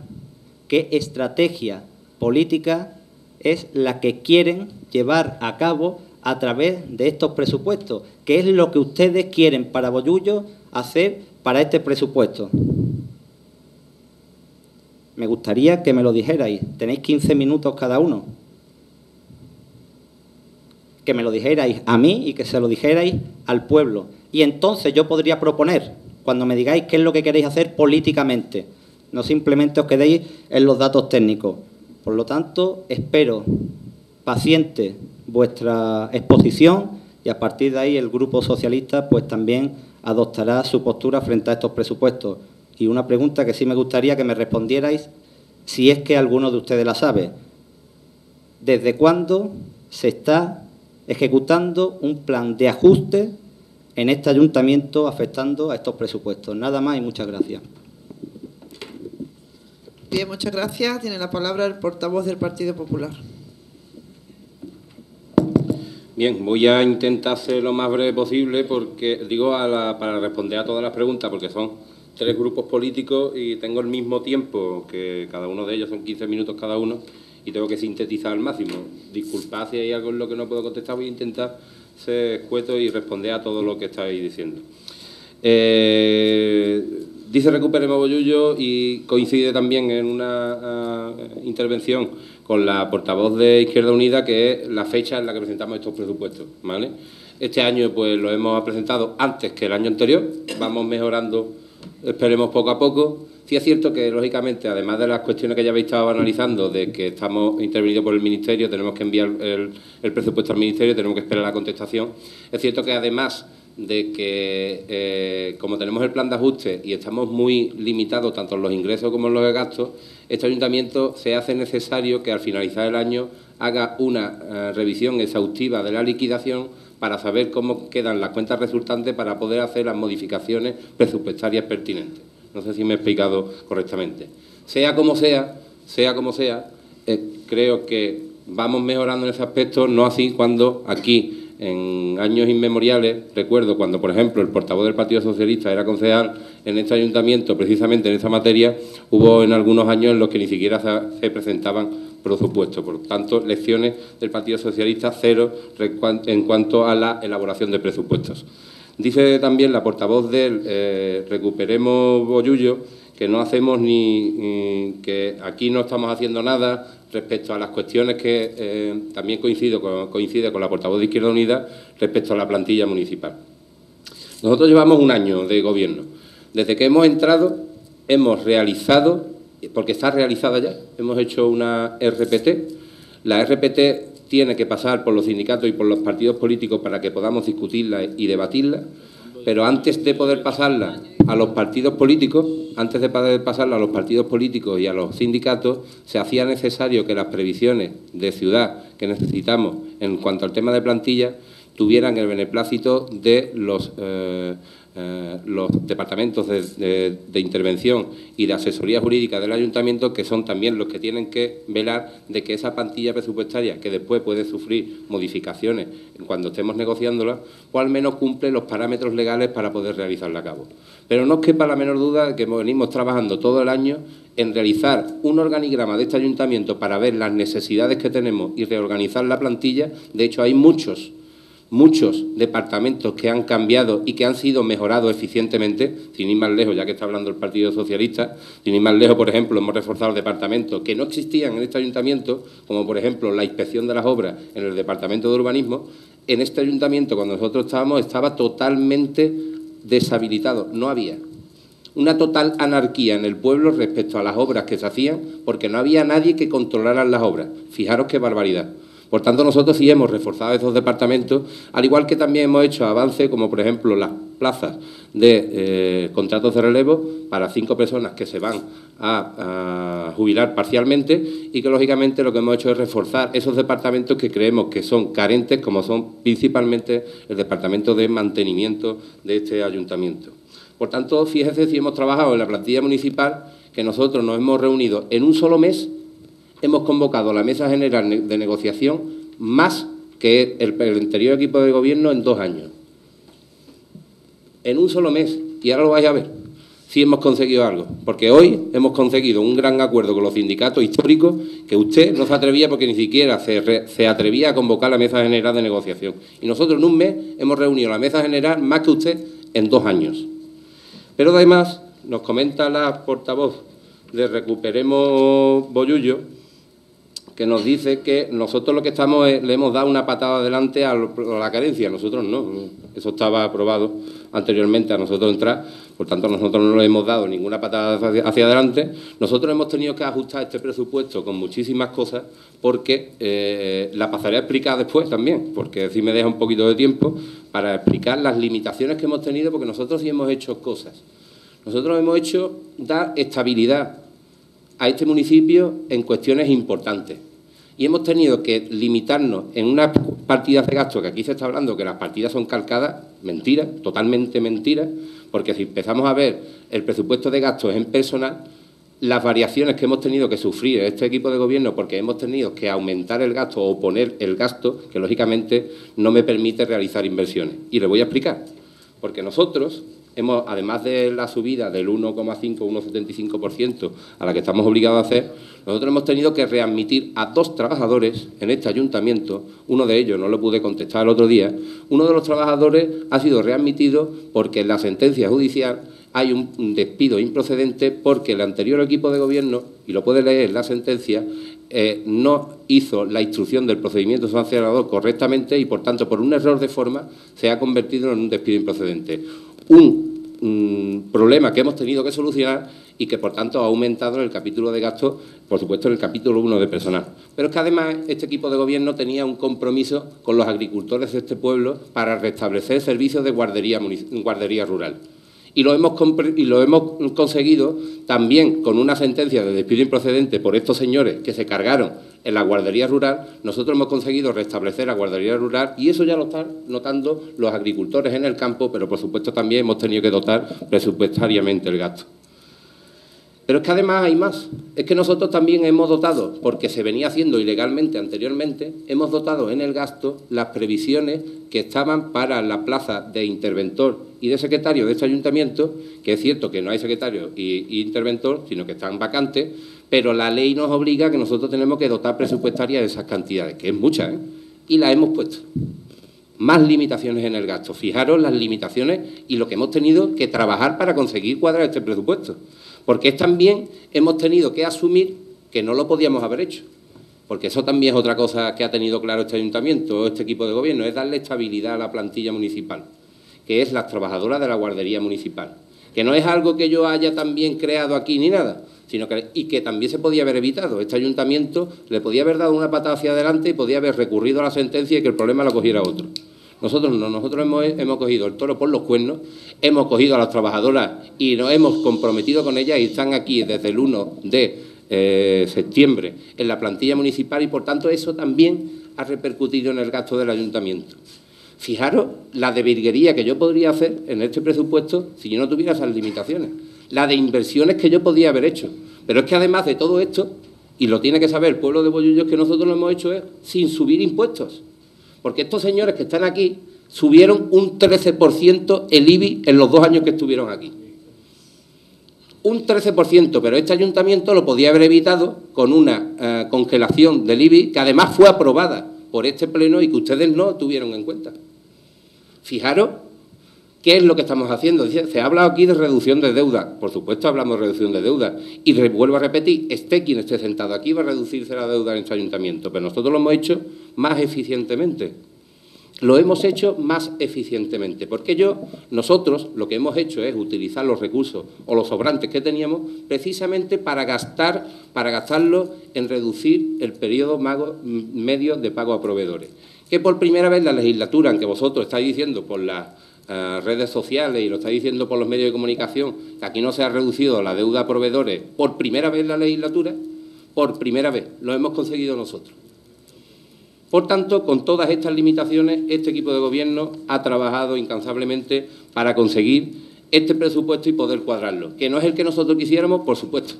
qué estrategia política es la que quieren llevar a cabo a través de estos presupuestos, qué es lo que ustedes quieren para Bollullo hacer para este presupuesto. Me gustaría que me lo dijerais. Tenéis 15 minutos cada uno. Que me lo dijerais a mí y que se lo dijerais al pueblo. Y entonces yo podría proponer, cuando me digáis qué es lo que queréis hacer políticamente, no simplemente os quedéis en los datos técnicos. Por lo tanto, espero paciente vuestra exposición y a partir de ahí el Grupo Socialista pues también adoptará su postura frente a estos presupuestos. Y una pregunta que sí me gustaría que me respondierais, si es que alguno de ustedes la sabe. ¿Desde cuándo se está ejecutando un plan de ajuste en este ayuntamiento afectando a estos presupuestos? Nada más y muchas gracias. Bien, muchas gracias. Tiene la palabra el portavoz del Partido Popular. Bien, voy a intentar ser lo más breve posible porque para responder a todas las preguntas, porque son 3 grupos políticos y tengo el mismo tiempo, que cada uno de ellos son 15 minutos cada uno, y tengo que sintetizar al máximo. Disculpad si hay algo en lo que no puedo contestar, voy a intentar ser escueto y responder a todo lo que estáis diciendo. Dice Recuperemos Bollullo y coincide también en una intervención con la portavoz de Izquierda Unida, que es la fecha en la que presentamos estos presupuestos, ¿vale? Este año pues lo hemos presentado antes que el año anterior, vamos mejorando, esperemos poco a poco. Sí es cierto que, lógicamente, además de las cuestiones que ya habéis estado analizando, de que estamos intervenidos por el Ministerio, tenemos que enviar el presupuesto al Ministerio, tenemos que esperar la contestación. Es cierto que, además de que, como tenemos el plan de ajuste y estamos muy limitados tanto en los ingresos como en los gastos, este ayuntamiento se hace necesario que al finalizar el año haga una revisión exhaustiva de la liquidación para saber cómo quedan las cuentas resultantes para poder hacer las modificaciones presupuestarias pertinentes. No sé si me he explicado correctamente. Sea como sea, creo que vamos mejorando en ese aspecto, no así cuando aquí, en años inmemoriales, recuerdo cuando, por ejemplo, el portavoz del Partido Socialista era concejal en este ayuntamiento, precisamente en esta materia, hubo en algunos años en los que ni siquiera se presentaban presupuestos. Por tanto, lecciones del Partido Socialista cero en cuanto a la elaboración de presupuestos. Dice también la portavoz del Recuperemos Bollullo que no hacemos que aquí no estamos haciendo nada respecto a las cuestiones que también coincide con la portavoz de Izquierda Unida respecto a la plantilla municipal. Nosotros llevamos un año de gobierno. Desde que hemos entrado, hemos realizado, porque está realizada ya, hemos hecho una RPT. La RPT tiene que pasar por los sindicatos y por los partidos políticos para que podamos discutirla y debatirla, pero antes de poder pasarla a los partidos políticos, y a los sindicatos, se hacía necesario que las previsiones de ciudad que necesitamos en cuanto al tema de plantilla tuvieran el beneplácito de los departamentos de intervención y de asesoría jurídica del ayuntamiento, que son también los que tienen que velar de que esa plantilla presupuestaria, que después puede sufrir modificaciones cuando estemos negociándola, o al menos cumple los parámetros legales para poder realizarla a cabo. Pero no os quepa la menor duda de que venimos trabajando todo el año en realizar un organigrama de este ayuntamiento para ver las necesidades que tenemos y reorganizar la plantilla. De hecho, hay muchos departamentos que han cambiado y que han sido mejorados eficientemente, sin ir más lejos, ya que está hablando el Partido Socialista, sin ir más lejos, por ejemplo, hemos reforzado departamentos que no existían en este ayuntamiento, como por ejemplo la inspección de las obras en el Departamento de Urbanismo. En este ayuntamiento, cuando nosotros estábamos, estaba totalmente deshabilitado, no había. Una total anarquía en el pueblo respecto a las obras que se hacían, porque no había nadie que controlara las obras. Fijaros qué barbaridad. Por tanto, nosotros sí hemos reforzado esos departamentos, al igual que también hemos hecho avances, como por ejemplo las plazas de contratos de relevo para 5 personas que se van a jubilar parcialmente, y que lógicamente lo que hemos hecho es reforzar esos departamentos que creemos que son carentes, como son principalmente el departamento de mantenimiento de este ayuntamiento. Por tanto, fíjense si hemos trabajado en la plantilla municipal, que nosotros nos hemos reunido en un solo mes. Hemos convocado la Mesa General de Negociación más que el anterior equipo de gobierno en 2 años. En un solo mes. Y ahora lo vais a ver. Sí hemos conseguido algo. Porque hoy hemos conseguido un gran acuerdo con los sindicatos históricos que usted no se atrevía, porque ni siquiera se atrevía a convocar la Mesa General de Negociación. Y nosotros en un mes hemos reunido la Mesa General más que usted en 2 años. Pero además nos comenta la portavoz de Recuperemos Bollullo, que nos dice que nosotros lo que estamos le hemos dado una patada adelante a la carencia. Nosotros no, eso estaba aprobado anteriormente a nosotros entrar, por tanto nosotros no le hemos dado ninguna patada hacia adelante. Nosotros hemos tenido que ajustar este presupuesto con muchísimas cosas, porque la pasaré a explicar después también, porque así me deja un poquito de tiempo para explicar las limitaciones que hemos tenido, porque nosotros sí hemos hecho cosas. Nosotros hemos hecho dar estabilidad a este municipio en cuestiones importantes. Y hemos tenido que limitarnos en unas partidas de gasto, que aquí se está hablando que las partidas son calcadas, mentira, totalmente mentira, porque si empezamos a ver el presupuesto de gastos en personal, las variaciones que hemos tenido que sufrir en este equipo de gobierno, porque hemos tenido que aumentar el gasto o poner el gasto, que lógicamente no me permite realizar inversiones. Y le voy a explicar, porque nosotros hemos, además de la subida del 1,5, 1,75% a la que estamos obligados a hacer, nosotros hemos tenido que readmitir a 2 trabajadores en este ayuntamiento. Uno de ellos, no lo pude contestar el otro día, uno de los trabajadores ha sido readmitido porque en la sentencia judicial hay un despido improcedente, porque el anterior equipo de gobierno, y lo puede leer en la sentencia, no hizo la instrucción del procedimiento sancionador correctamente y, por tanto, por un error de forma, se ha convertido en un despido improcedente. Un problema que hemos tenido que solucionar y que, por tanto, ha aumentado en el capítulo de gastos, por supuesto, en el capítulo 1 de personal. Pero es que, además, este equipo de gobierno tenía un compromiso con los agricultores de este pueblo para restablecer servicios de guardería rural. Y lo hemos conseguido también con una sentencia de despido improcedente por estos señores que se cargaron en la guardería rural. Nosotros hemos conseguido restablecer la guardería rural y eso ya lo están notando los agricultores en el campo, pero por supuesto también hemos tenido que dotar presupuestariamente el gasto. Pero es que además hay más. Es que nosotros también hemos dotado, porque se venía haciendo ilegalmente anteriormente, hemos dotado en el gasto las previsiones que estaban para la plaza de interventor y de secretario de este ayuntamiento, que es cierto que no hay secretario y interventor, sino que están vacantes, pero la ley nos obliga a que nosotros tenemos que dotar presupuestarias de esas cantidades, que es mucha, ¿eh? Y las hemos puesto. Más limitaciones en el gasto. Fijaros las limitaciones y lo que hemos tenido que trabajar para conseguir cuadrar este presupuesto. Porque también hemos tenido que asumir que no lo podíamos haber hecho. Porque eso también es otra cosa que ha tenido claro este ayuntamiento o este equipo de gobierno, es darle estabilidad a la plantilla municipal, que es las trabajadoras de la guardería municipal. Que no es algo que yo haya también creado aquí ni nada, sino que también se podía haber evitado. Este ayuntamiento le podía haber dado una patada hacia adelante y podía haber recurrido a la sentencia y que el problema lo cogiera otro. Nosotros no, nosotros hemos cogido el toro por los cuernos, hemos cogido a las trabajadoras y nos hemos comprometido con ellas y están aquí desde el 1 de septiembre en la plantilla municipal y, por tanto, eso también ha repercutido en el gasto del ayuntamiento. Fijaros la de virguería que yo podría hacer en este presupuesto si yo no tuviera esas limitaciones, la de inversiones que yo podía haber hecho. Pero es que, además de todo esto, y lo tiene que saber el pueblo de Bollullos, que nosotros lo hemos hecho es sin subir impuestos. Porque estos señores que están aquí subieron un 13% el IBI en los 2 años que estuvieron aquí. Un 13%, pero este ayuntamiento lo podía haber evitado con una congelación del IBI que además fue aprobada por este pleno y que ustedes no tuvieron en cuenta. Fijaros qué es lo que estamos haciendo. Se ha hablado aquí de reducción de deuda. Por supuesto hablamos de reducción de deuda. Y vuelvo a repetir, esté quien esté sentado aquí, va a reducirse la deuda en este ayuntamiento. Pero nosotros lo hemos hecho más eficientemente. Lo hemos hecho más eficientemente. Porque nosotros lo que hemos hecho es utilizar los recursos o los sobrantes que teníamos precisamente para gastarlos en reducir el periodo medio de pago a proveedores. Que por primera vez la legislatura, aunque vosotros estáis diciendo por las redes sociales y lo estáis diciendo por los medios de comunicación, que aquí no se ha reducido la deuda a proveedores, por primera vez en la legislatura, por primera vez lo hemos conseguido nosotros. Por tanto, con todas estas limitaciones, este equipo de gobierno ha trabajado incansablemente para conseguir este presupuesto y poder cuadrarlo. Que no es el que nosotros quisiéramos, por supuesto,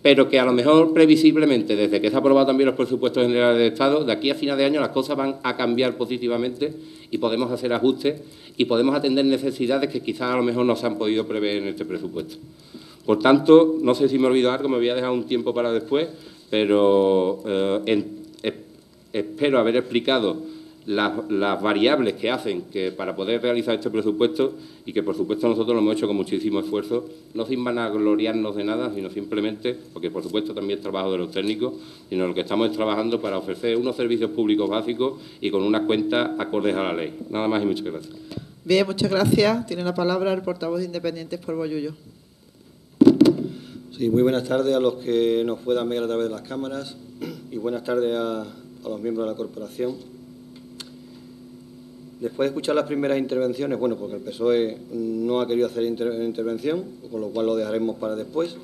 pero que a lo mejor previsiblemente, desde que se han aprobado también los presupuestos generales del Estado, de aquí a final de año las cosas van a cambiar positivamente y podemos hacer ajustes y podemos atender necesidades que quizás a lo mejor no se han podido prever en este presupuesto. Por tanto, no sé si me olvido algo, me voy a dejar un tiempo para después, pero espero haber explicado las variables que hacen para poder realizar este presupuesto y que, por supuesto, nosotros lo hemos hecho con muchísimo esfuerzo, no sin vanagloriarnos de nada, sino simplemente, porque, por supuesto, también es trabajo de los técnicos, sino lo que estamos es trabajando para ofrecer unos servicios públicos básicos y con unas cuentas acordes a la ley. Nada más y muchas gracias. Bien, muchas gracias. Tiene la palabra el portavoz de Independientes por Bollullos. Sí, muy buenas tardes a los que nos puedan ver a través de las cámaras y buenas tardes a los miembros de la corporación. Después de escuchar las primeras intervenciones, bueno, porque el PSOE no ha querido hacer intervención, con lo cual lo dejaremos para después.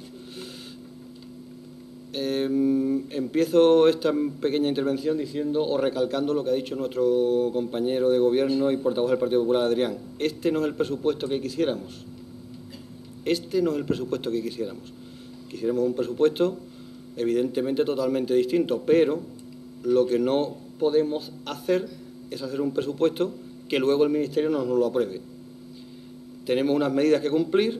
Empiezo esta pequeña intervención diciendo o recalcando lo que ha dicho nuestro compañero de gobierno y portavoz del Partido Popular, Adrián. Este no es el presupuesto que quisiéramos. Este no es el presupuesto que quisiéramos. Quisiéramos un presupuesto evidentemente totalmente distinto, pero lo que no podemos hacer es hacer un presupuesto que luego el Ministerio no nos lo apruebe. Tenemos unas medidas que cumplir,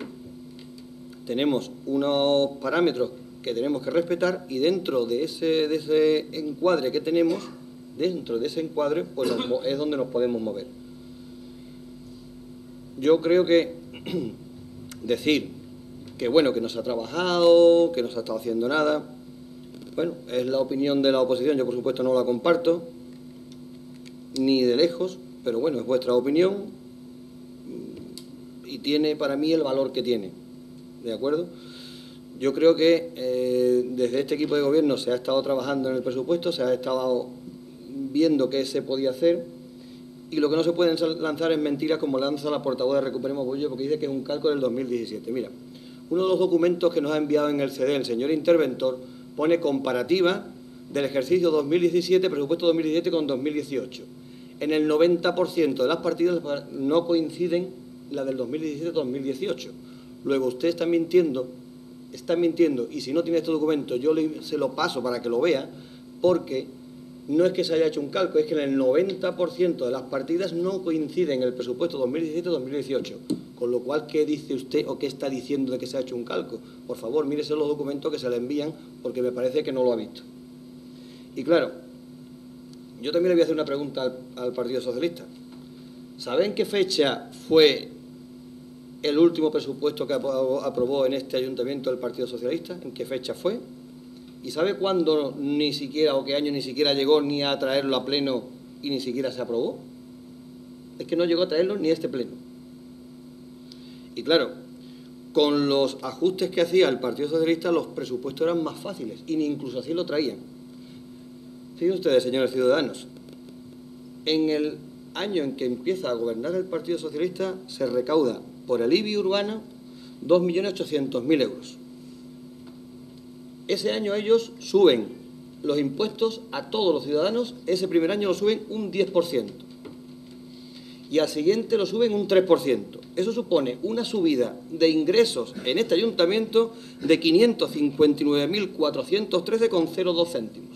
tenemos unos parámetros que tenemos que respetar y dentro de ese encuadre que tenemos, dentro de ese encuadre, pues es donde nos podemos mover. Yo creo que decir que bueno, que no se ha trabajado, que no se ha estado haciendo nada, bueno, es la opinión de la oposición, yo por supuesto no la comparto, ni de lejos, pero bueno, es vuestra opinión y tiene para mí el valor que tiene, ¿de acuerdo? Yo creo que desde este equipo de gobierno se ha estado trabajando en el presupuesto, se ha estado viendo qué se podía hacer, y lo que no se pueden lanzar es mentiras como lanza la portavoz de Recuperemos Bollo, porque dice que es un cálculo del 2017. Mira, uno de los documentos que nos ha enviado en el CD el señor interventor pone comparativa del ejercicio 2017, presupuesto 2017 con 2018. En el 90% de las partidas no coinciden la del 2017-2018. Luego usted está mintiendo, y si no tiene este documento yo se lo paso para que lo vea, porque no es que se haya hecho un cálculo, es que en el 90% de las partidas no coinciden el presupuesto 2017-2018. Con lo cual, ¿qué dice usted o qué está diciendo de que se ha hecho un cálculo? Por favor, mírese los documentos que se le envían, porque me parece que no lo ha visto. Y claro, yo también le voy a hacer una pregunta al Partido Socialista. ¿Saben qué fecha fue el último presupuesto que aprobó en este ayuntamiento el Partido Socialista? ¿En qué fecha fue? ¿Y sabe cuándo ni siquiera, o qué año ni siquiera llegó ni a traerlo a pleno y ni siquiera se aprobó? Es que no llegó a traerlo ni a este pleno. Y claro, con los ajustes que hacía el Partido Socialista, los presupuestos eran más fáciles, y ni incluso así lo traían. Fíjense ustedes, señores ciudadanos, en el año en que empieza a gobernar el Partido Socialista se recauda por el IBI urbano 2.800.000 euros. Ese año ellos suben los impuestos a todos los ciudadanos, ese primer año lo suben un 10%. Y al siguiente lo suben un 3%. Eso supone una subida de ingresos en este ayuntamiento de 559.413,02 céntimos.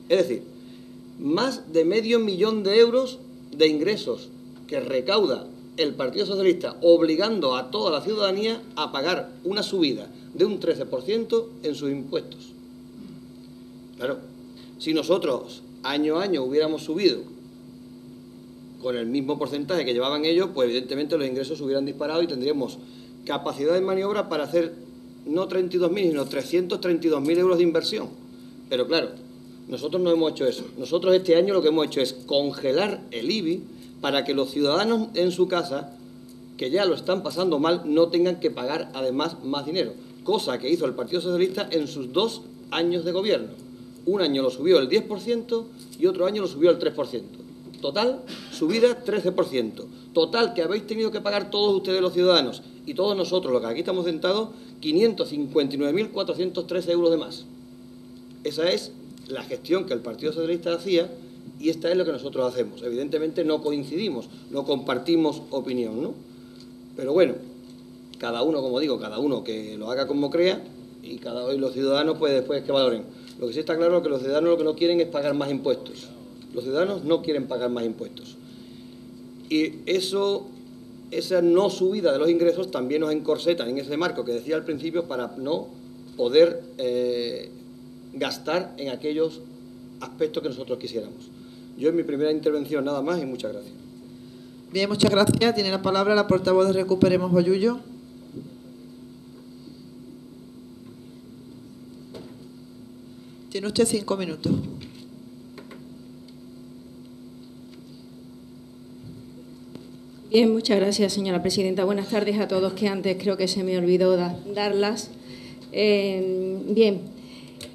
Es decir, más de medio millón de euros de ingresos que recauda el Partido Socialista, obligando a toda la ciudadanía a pagar una subida de un 13% en sus impuestos. Claro, si nosotros año a año hubiéramos subido con el mismo porcentaje que llevaban ellos, pues evidentemente los ingresos se hubieran disparado y tendríamos capacidad de maniobra para hacer no 32.000, sino 332.000 euros de inversión. Pero claro, nosotros no hemos hecho eso. Nosotros este año lo que hemos hecho es congelar el IBI para que los ciudadanos en su casa, que ya lo están pasando mal, no tengan que pagar además más dinero. Cosa que hizo el Partido Socialista en sus 2 años de gobierno. Un año lo subió el 10% y otro año lo subió el 3%. Total, subida 13%. Total, que habéis tenido que pagar todos ustedes los ciudadanos y todos nosotros, los que aquí estamos sentados, 559.413 euros de más. Esa es la gestión que el Partido Socialista hacía y esta es lo que nosotros hacemos. Evidentemente no coincidimos, no compartimos opinión, ¿no? Pero bueno, cada uno, como digo, cada uno que lo haga como crea y los ciudadanos pues después que valoren. Lo que sí está claro es que los ciudadanos lo que no quieren es pagar más impuestos. Los ciudadanos no quieren pagar más impuestos. Y esa no subida de los ingresos también nos encorseta en ese marco que decía al principio para no poder gastar en aquellos aspectos que nosotros quisiéramos. Yo en mi primera intervención nada más y muchas gracias. Bien, muchas gracias. Tiene la palabra la portavoz de Recuperemos Bollullo. Tiene usted 5 minutos. Bien, muchas gracias, señora presidenta. Buenas tardes a todos, que antes creo que se me olvidó darlas.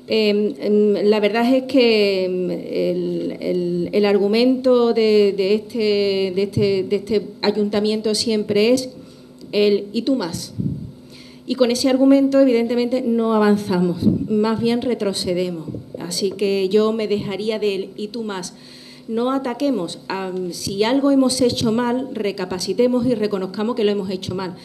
La verdad es que el argumento de este ayuntamiento siempre es el «y tú más». Y con ese argumento, evidentemente, no avanzamos, más bien retrocedemos. Así que yo me dejaría del «y tú más». No ataquemos. Si algo hemos hecho mal, recapacitemos y reconozcamos que lo hemos hecho mal.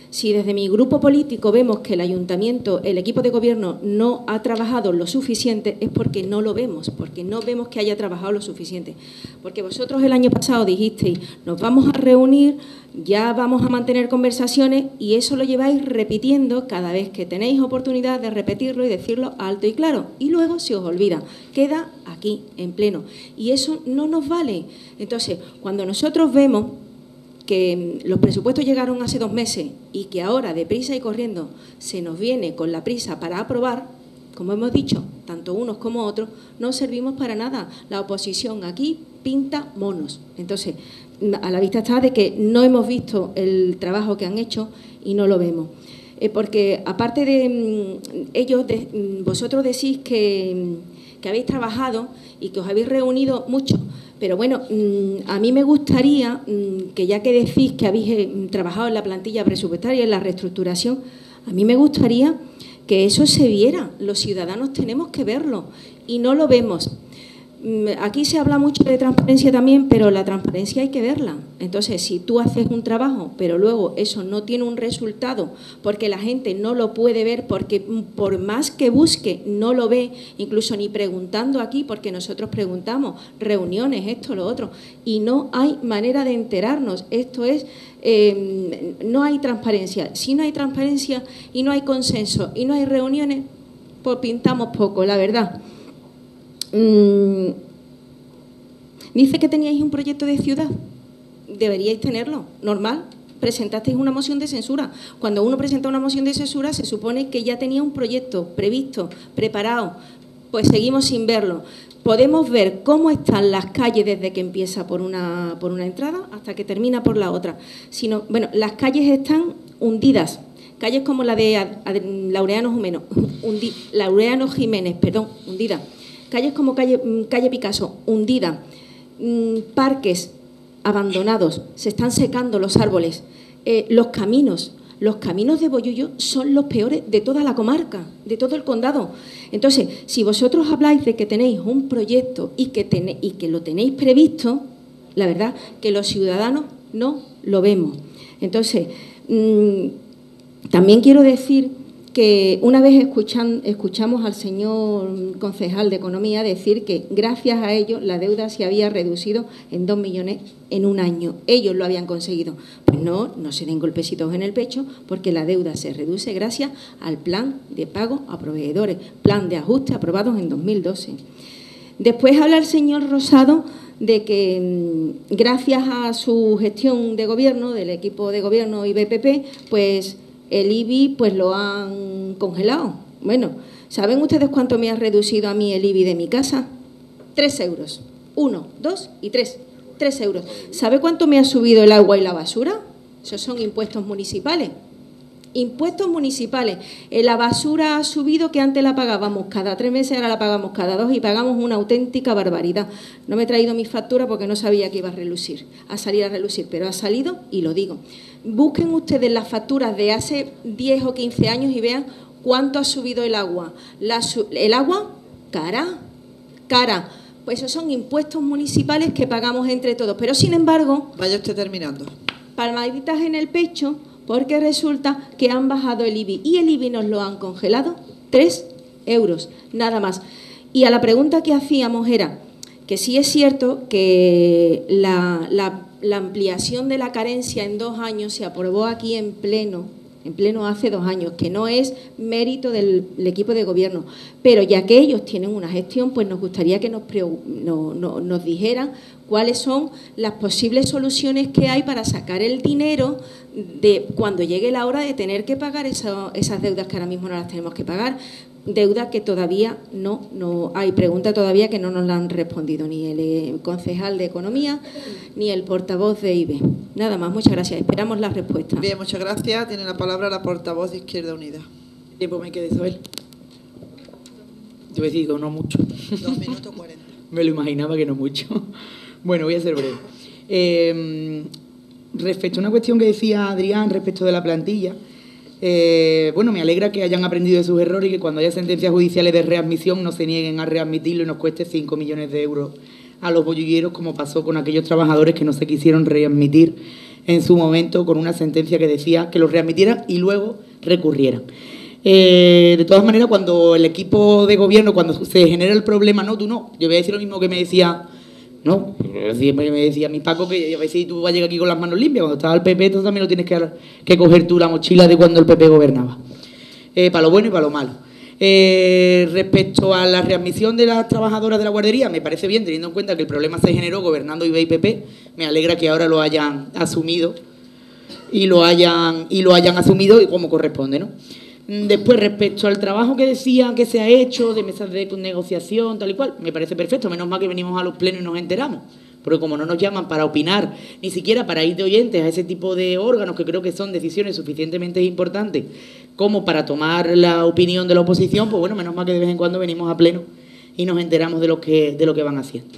Si desde mi grupo político vemos que el ayuntamiento, el equipo de gobierno no ha trabajado lo suficiente, es porque no lo vemos, porque no vemos que haya trabajado lo suficiente. Porque vosotros el año pasado dijisteis, nos vamos a reunir, ya vamos a mantener conversaciones, y eso lo lleváis repitiendo cada vez que tenéis oportunidad de repetirlo y decirlo alto y claro. Y luego se os olvida, queda aquí en pleno. Y eso no nos vale. Entonces, cuando nosotros vemos que los presupuestos llegaron hace 2 meses y que ahora, deprisa y corriendo, se nos viene con la prisa para aprobar, como hemos dicho, tanto unos como otros, no servimos para nada. La oposición aquí pinta monos. Entonces, a la vista está de que no hemos visto el trabajo que han hecho y no lo vemos. Porque aparte de ellos, vosotros decís que habéis trabajado y que os habéis reunido mucho, pero bueno, a mí me gustaría que ya que decís que habéis trabajado en la plantilla presupuestaria, en la reestructuración, a mí me gustaría que eso se viera. Los ciudadanos tenemos que verlo y no lo vemos. Aquí se habla mucho de transparencia también, pero la transparencia hay que verla. Entonces, si tú haces un trabajo, pero luego eso no tiene un resultado, porque la gente no lo puede ver, porque por más que busque, no lo ve, incluso ni preguntando aquí, porque nosotros preguntamos, reuniones, esto, lo otro, y no hay manera de enterarnos. Esto es, no hay transparencia. Si no hay transparencia y no hay consenso y no hay reuniones, pues pintamos poco, la verdad. Dice que teníais un proyecto de ciudad. Deberíais tenerlo, normal. Presentasteis una moción de censura. Cuando uno presenta una moción de censura se supone que ya tenía un proyecto previsto, preparado. Pues seguimos sin verlo. Podemos ver cómo están las calles desde que empieza por una entrada hasta que termina por la otra. Bueno, las calles están hundidas. Calles como la de Laureano Jiménez, hundida. Calles como calle Picasso, hundida. Parques abandonados, se están secando los árboles. Los caminos de Bollullo son los peores de toda la comarca, de todo el condado. Entonces, si vosotros habláis de que tenéis un proyecto y que lo tenéis previsto, la verdad que los ciudadanos no lo vemos. Entonces, también quiero decir que una vez escuchamos al señor concejal de Economía decir que gracias a ellos la deuda se había reducido en 2 millones en un año. Ellos lo habían conseguido. Pues no se den golpecitos en el pecho, porque la deuda se reduce gracias al plan de pago a proveedores, plan de ajuste aprobados en 2012. Después habla el señor Rosado de que gracias a su gestión de gobierno, del equipo de gobierno y BPP, pues el IBI pues lo han congelado. Bueno, ¿saben ustedes cuánto me ha reducido a mí el IBI de mi casa? 3 euros. 1, 2 y 3. 3 euros. ¿Sabe cuánto me ha subido el agua y la basura? Esos son impuestos municipales. Impuestos municipales. La basura ha subido, que antes la pagábamos cada 3 meses, ahora la pagamos cada 2 y pagamos una auténtica barbaridad. No me he traído mi factura porque no sabía que iba a salir a relucir, pero ha salido y lo digo. Busquen ustedes las facturas de hace 10 o 15 años y vean cuánto ha subido el agua. El agua, cara. Pues esos son impuestos municipales que pagamos entre todos. Pero, sin embargo... Vaya usted terminando. Palmaditas en el pecho, porque resulta que han bajado el IBI. Y el IBI nos lo han congelado 3 euros, nada más. Y a la pregunta que hacíamos era que sí es cierto que la ampliación de la carencia en 2 años se aprobó aquí en pleno hace 2 años, que no es mérito del equipo de gobierno, pero ya que ellos tienen una gestión, pues nos gustaría que nos dijeran cuáles son las posibles soluciones que hay para sacar el dinero de cuando llegue la hora de tener que pagar esas deudas que ahora mismo no las tenemos que pagar. Deuda que todavía no hay pregunta todavía que no nos la han respondido ni el concejal de Economía ni el portavoz de IBE. Nada más, muchas gracias. Esperamos la respuesta. Bien, muchas gracias. Tiene la palabra la portavoz de Izquierda Unida. ¿Tiempo me queda, Isabel? Yo digo no mucho. 2 minutos 40. Me lo imaginaba que no mucho. Bueno, voy a ser breve. Respecto a una cuestión que decía Adrián respecto de la plantilla, bueno, me alegra que hayan aprendido de sus errores y que cuando haya sentencias judiciales de readmisión no se nieguen a readmitirlo y nos cueste 5 millones de euros a los bollulleros, como pasó con aquellos trabajadores que no se quisieron readmitir en su momento con una sentencia que decía que los readmitieran y luego recurrieran. De todas maneras, cuando el equipo de gobierno, cuando se genera el problema, no, tú no. Yo voy a decir lo mismo que me decía... No, me decía mi Paco que a ver si tú vas a llegar aquí con las manos limpias. Cuando estaba el PP, tú también lo tienes que coger tú la mochila de cuando el PP gobernaba. Para lo bueno y para lo malo. Respecto a la readmisión de las trabajadoras de la guardería, me parece bien, teniendo en cuenta que el problema se generó gobernando IBE y PP. Me alegra que ahora lo hayan asumido y lo hayan asumido como corresponde, ¿no? Después, respecto al trabajo que decían que se ha hecho de mesas de negociación, tal y cual, me parece perfecto, menos mal que venimos a los plenos y nos enteramos, porque como no nos llaman para opinar, ni siquiera para ir de oyentes a ese tipo de órganos, que creo que son decisiones suficientemente importantes como para tomar la opinión de la oposición, pues bueno, menos mal que de vez en cuando venimos a pleno y nos enteramos de lo que van haciendo.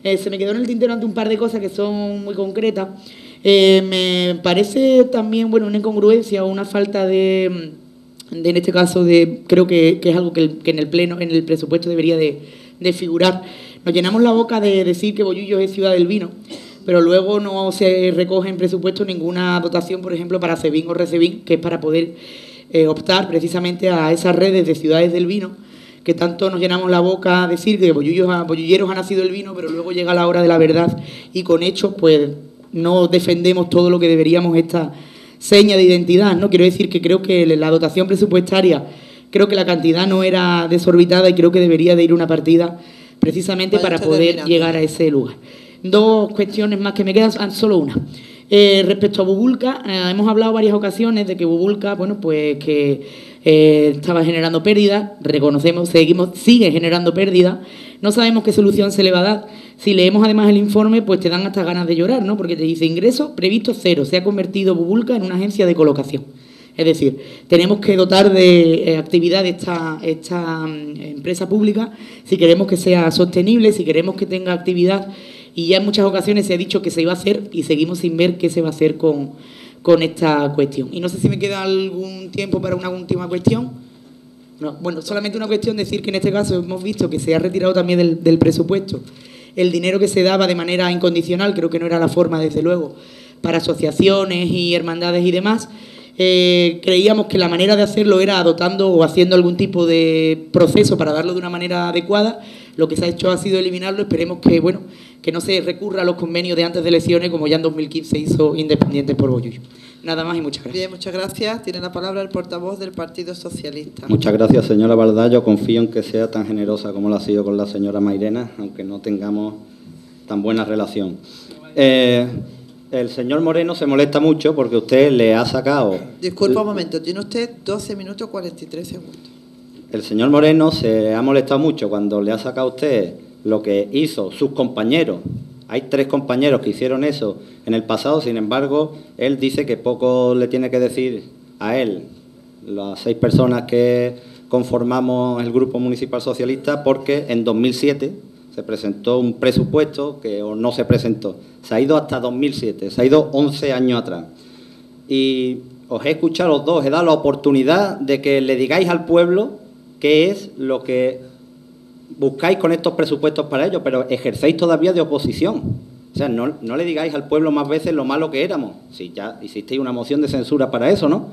Se me quedó en el tintero ante un par de cosas que son muy concretas. Me parece también, bueno, una incongruencia o una falta de en este caso, creo que es algo que en el pleno, en el presupuesto debería de figurar. Nos llenamos la boca de decir que Bollullos es ciudad del vino, pero luego no se recoge en presupuesto ninguna dotación, por ejemplo, para Cebin o Recebin, que es para poder optar precisamente a esas redes de ciudades del vino, que tanto nos llenamos la boca a decir que Bollulleros ha nacido el vino, pero luego llega la hora de la verdad y con hechos pues no defendemos todo lo que deberíamos esta seña de identidad, ¿no? Quiero decir que creo que la dotación presupuestaria, creo que la cantidad no era desorbitada y creo que debería de ir una partida precisamente para poder llegar a ese lugar. Dos cuestiones más que me quedan, solo una. Respecto a Bubulca, hemos hablado varias ocasiones de que Bubulca, bueno, pues que estaba generando pérdidas, reconocemos, sigue generando pérdidas, no sabemos qué solución se le va a dar. Si leemos además el informe, pues te dan hasta ganas de llorar, ¿no? Porque te dice ingresos previstos 0, se ha convertido Bubulca en una agencia de colocación. Es decir, tenemos que dotar de actividad esta empresa pública si queremos que sea sostenible, si queremos que tenga actividad, y ya en muchas ocasiones se ha dicho que se iba a hacer y seguimos sin ver qué se va a hacer con esta cuestión. Y no sé si me queda algún tiempo para una última cuestión. No, bueno, solamente una cuestión, decir que en este caso hemos visto que se ha retirado también del presupuesto el dinero que se daba de manera incondicional, creo que no era la forma, desde luego, para asociaciones y hermandades y demás. Creíamos que la manera de hacerlo era adoptando o haciendo algún tipo de proceso para darlo de una manera adecuada. Lo que se ha hecho ha sido eliminarlo. Esperemos que, bueno, que no se recurra a los convenios de antes de elecciones, como ya en 2015 hizo Independientes por Bollullos. Nada más y muchas gracias. Bien, muchas gracias. Tiene la palabra el portavoz del Partido Socialista. Muchas gracias, señora Bardá. Yo confío en que sea tan generosa como lo ha sido con la señora Mairena, aunque no tengamos tan buena relación. El señor Moreno se molesta mucho porque usted le ha sacado... Disculpa un momento, tiene usted 12 minutos 43 segundos. El señor Moreno se ha molestado mucho cuando le ha sacado a usted lo que hizo sus compañeros. Hay 3 compañeros que hicieron eso en el pasado, sin embargo, él dice que poco le tiene que decir a él, las 6 personas que conformamos el Grupo Municipal Socialista, porque en 2007... se presentó un presupuesto que no se presentó. Se ha ido hasta 2007, se ha ido 11 años atrás. Y os he escuchado a los dos, he dado la oportunidad de que le digáis al pueblo qué es lo que buscáis con estos presupuestos para ellos, pero ejercéis todavía de oposición. O sea, no le digáis al pueblo más veces lo malo que éramos. Si ya hicisteis una moción de censura para eso, ¿no?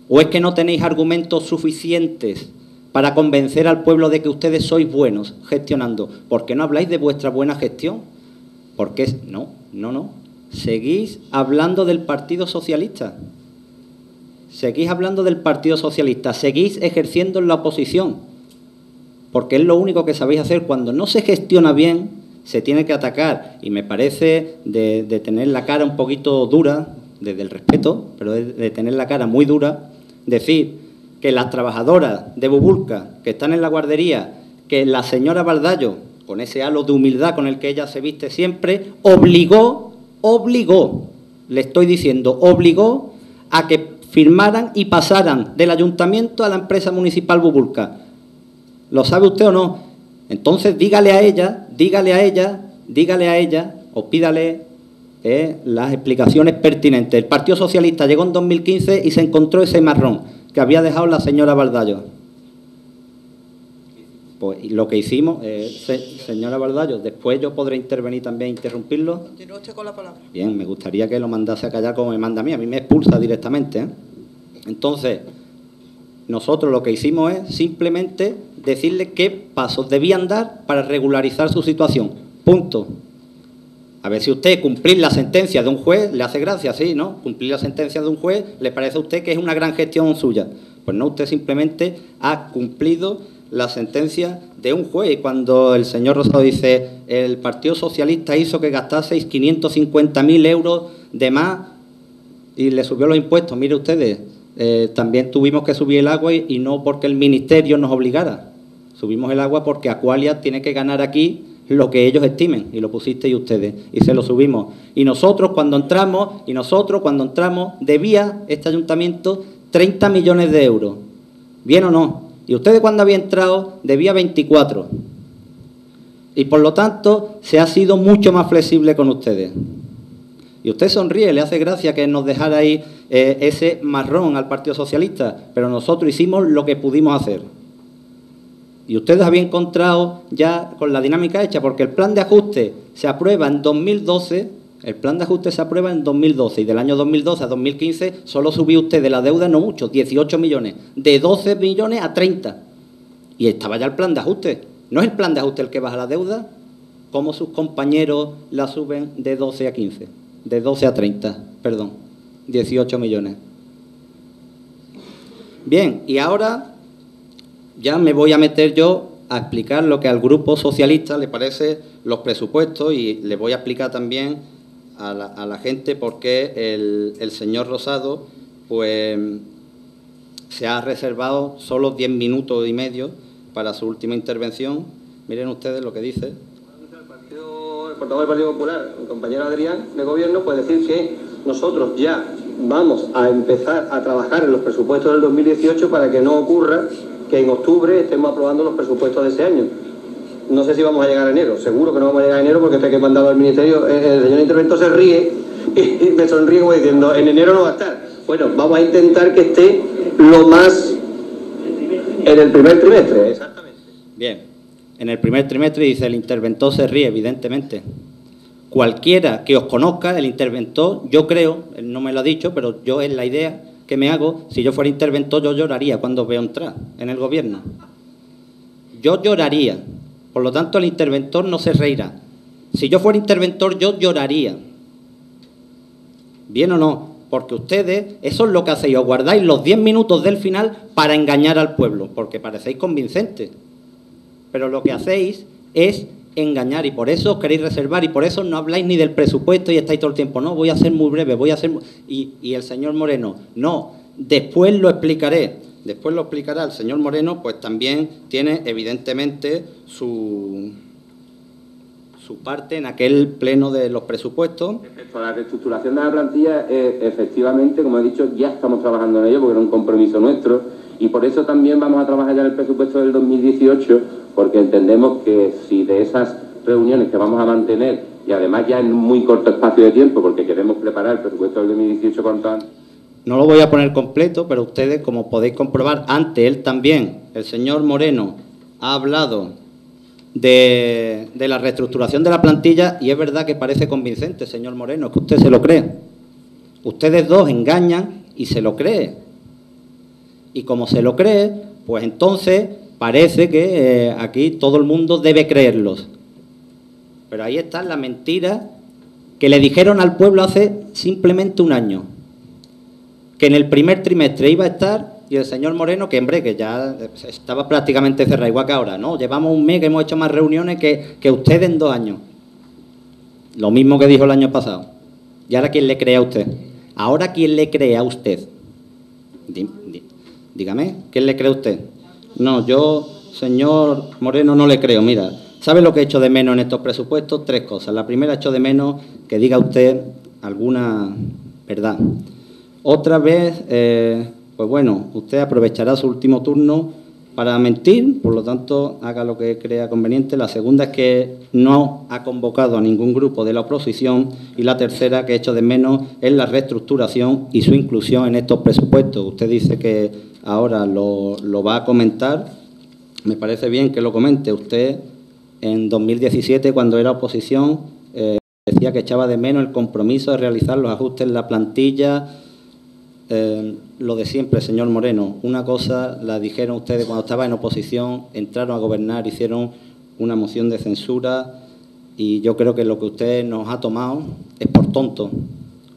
¿O es que no tenéis argumentos suficientes para convencer al pueblo de que ustedes sois buenos gestionando? ¿Por qué no habláis de vuestra buena gestión? Porque no. Seguís hablando del Partido Socialista. Seguís hablando del Partido Socialista. Seguís ejerciendo en la oposición. Porque es lo único que sabéis hacer. Cuando no se gestiona bien, se tiene que atacar. Y me parece de tener la cara un poquito dura, desde el respeto, pero de tener la cara muy dura, decir que las trabajadoras de Bubulca que están en la guardería, que la señora Bardallo, con ese halo de humildad con el que ella se viste siempre, obligó, le estoy diciendo, obligó a que firmaran y pasaran del ayuntamiento a la empresa municipal Bubulca. ¿Lo sabe usted o no? Entonces dígale a ella, o pídale las explicaciones pertinentes. El Partido Socialista llegó en 2015 y se encontró ese marrón que había dejado la señora Bardallo. Pues lo que hicimos, señora Bardallo, después yo podré intervenir también e interrumpirlo. Continúa usted con la palabra. Bien, me gustaría que lo mandase a callar como me manda a mí me expulsa directamente. Entonces, nosotros lo que hicimos es simplemente decirle qué pasos debían dar para regularizar su situación. Punto. A ver si usted cumplir la sentencia de un juez le hace gracia, sí, ¿no? Cumplir la sentencia de un juez le parece a usted que es una gran gestión suya. Pues no, usted simplemente ha cumplido la sentencia de un juez. Y cuando el señor Rosado dice el Partido Socialista hizo que gastaseis 550.000 euros de más y le subió los impuestos, mire ustedes, también tuvimos que subir el agua y no porque el Ministerio nos obligara. Subimos el agua porque Aqualia tiene que ganar aquí lo que ellos estimen, y lo pusisteis ustedes, y se lo subimos. Y nosotros cuando entramos, debía este ayuntamiento 30 millones de euros. ¿Bien o no? Y ustedes cuando habían entrado debía 24. Y por lo tanto se ha sido mucho más flexible con ustedes. Y usted sonríe, le hace gracia que nos dejara ahí ese marrón al Partido Socialista, pero nosotros hicimos lo que pudimos hacer. Y ustedes habían encontrado ya con la dinámica hecha, porque el plan de ajuste se aprueba en 2012, y del año 2012 a 2015 solo subió usted de la deuda, no mucho, 18 millones, de 12 millones a 30. Y estaba ya el plan de ajuste. ¿No es el plan de ajuste el que baja la deuda? ¿Cómo sus compañeros la suben de 12 a 15? De 12 a 30, perdón, 18 millones. Bien, y ahora ya me voy a meter yo a explicar lo que al Grupo Socialista le parece los presupuestos, y le voy a explicar también a la gente por qué el señor Rosado pues se ha reservado solo 10 minutos y medio para su última intervención. Miren ustedes lo que dice. El portavoz del Partido Popular, el compañero Adrián, de Gobierno, puede decir que nosotros ya vamos a empezar a trabajar en los presupuestos del 2018 para que no ocurra que en octubre estemos aprobando los presupuestos de ese año. No sé si vamos a llegar a enero, seguro que no vamos a llegar a enero, porque este que he mandado al Ministerio, el señor interventor se ríe y me sonríe como diciendo, en enero no va a estar. Bueno, vamos a intentar que esté lo más en el primer trimestre. Exactamente. Bien. En el primer trimestre, dice, el interventor se ríe, evidentemente. Cualquiera que os conozca, el interventor, yo creo, él no me lo ha dicho, pero yo es la idea que me hago, si yo fuera interventor, yo lloraría cuando veo entrar en el Gobierno. Yo lloraría. Por lo tanto, el interventor no se reirá. Si yo fuera interventor, yo lloraría. ¿Bien o no? Porque ustedes, eso es lo que hacéis, os guardáis los 10 minutos del final para engañar al pueblo, porque parecéis convincentes. Pero lo que hacéis es engañar, y por eso os queréis reservar, y por eso no habláis ni del presupuesto y estáis todo el tiempo, no, voy a ser muy breve, y el señor Moreno, no, después lo explicaré. Después lo explicará el señor Moreno, pues también tiene evidentemente su parte en aquel pleno de los presupuestos. Respecto a la reestructuración de la plantilla, efectivamente, como he dicho, ya estamos trabajando en ello porque era un compromiso nuestro, y por eso también vamos a trabajar ya en el presupuesto del 2018, porque entendemos que si de esas reuniones que vamos a mantener, y además ya en muy corto espacio de tiempo, porque queremos preparar el presupuesto del 2018 cuanto antes. No lo voy a poner completo, pero ustedes, como podéis comprobar, antes él también, el señor Moreno, ha hablado de la reestructuración de la plantilla, y es verdad que parece convincente, señor Moreno, es que usted se lo cree. Ustedes dos engañan y se lo cree. Y como se lo cree, pues entonces parece que aquí todo el mundo debe creerlos. Pero ahí está la mentira que le dijeron al pueblo hace simplemente un año. Que en el primer trimestre iba a estar, y el señor Moreno, que hombre, que ya estaba prácticamente cerrado, igual que ahora, ¿no? Llevamos un mes que hemos hecho más reuniones que usted en 2 años. Lo mismo que dijo el año pasado. ¿Y ahora quién le cree a usted? ¿Ahora quién le cree a usted? Dígame, ¿quién le cree a usted? No, yo, señor Moreno, no le creo. Mira, ¿sabe lo que he hecho de menos en estos presupuestos? 3 cosas. La primera, echo de menos que diga usted alguna verdad. Otra vez, pues bueno, usted aprovechará su último turno para mentir, por lo tanto, haga lo que crea conveniente. La segunda es que no ha convocado a ningún grupo de la oposición, y la tercera, que echo de menos, es la reestructuración y su inclusión en estos presupuestos. Usted dice que ahora lo va a comentar. Me parece bien que lo comente. Usted, en 2017, cuando era oposición, decía que echaba de menos el compromiso de realizar los ajustes en la plantilla. Lo de siempre, señor Moreno. Una cosa la dijeron ustedes cuando estaba en oposición, entraron a gobernar, hicieron una moción de censura, y yo creo que lo que usted nos ha tomado es por tonto.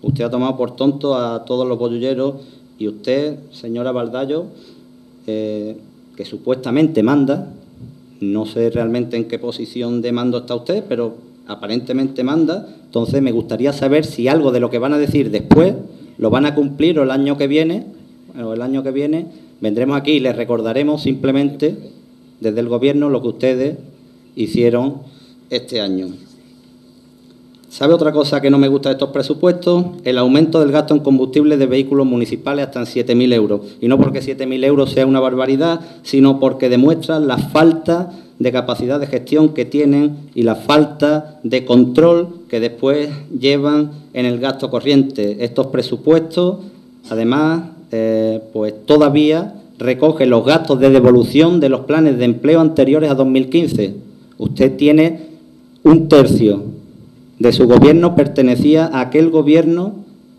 Usted ha tomado por tonto a todos los bollulleros, y usted, señora Baldayo, que supuestamente manda, no sé realmente en qué posición de mando está usted, pero aparentemente manda. Entonces me gustaría saber si algo de lo que van a decir después lo van a cumplir, o el año que viene vendremos aquí y les recordaremos simplemente desde el Gobierno lo que ustedes hicieron este año. ¿Sabe otra cosa que no me gusta de estos presupuestos? El aumento del gasto en combustible de vehículos municipales hasta en 7.000 euros. Y no porque 7.000 euros sea una barbaridad, sino porque demuestra la falta de capacidad de gestión que tienen y la falta de control que después llevan en el gasto corriente. Estos presupuestos, además, pues todavía recogen los gastos de devolución de los planes de empleo anteriores a 2015. Usted tiene 1/3 de su gobierno pertenecía a aquel gobierno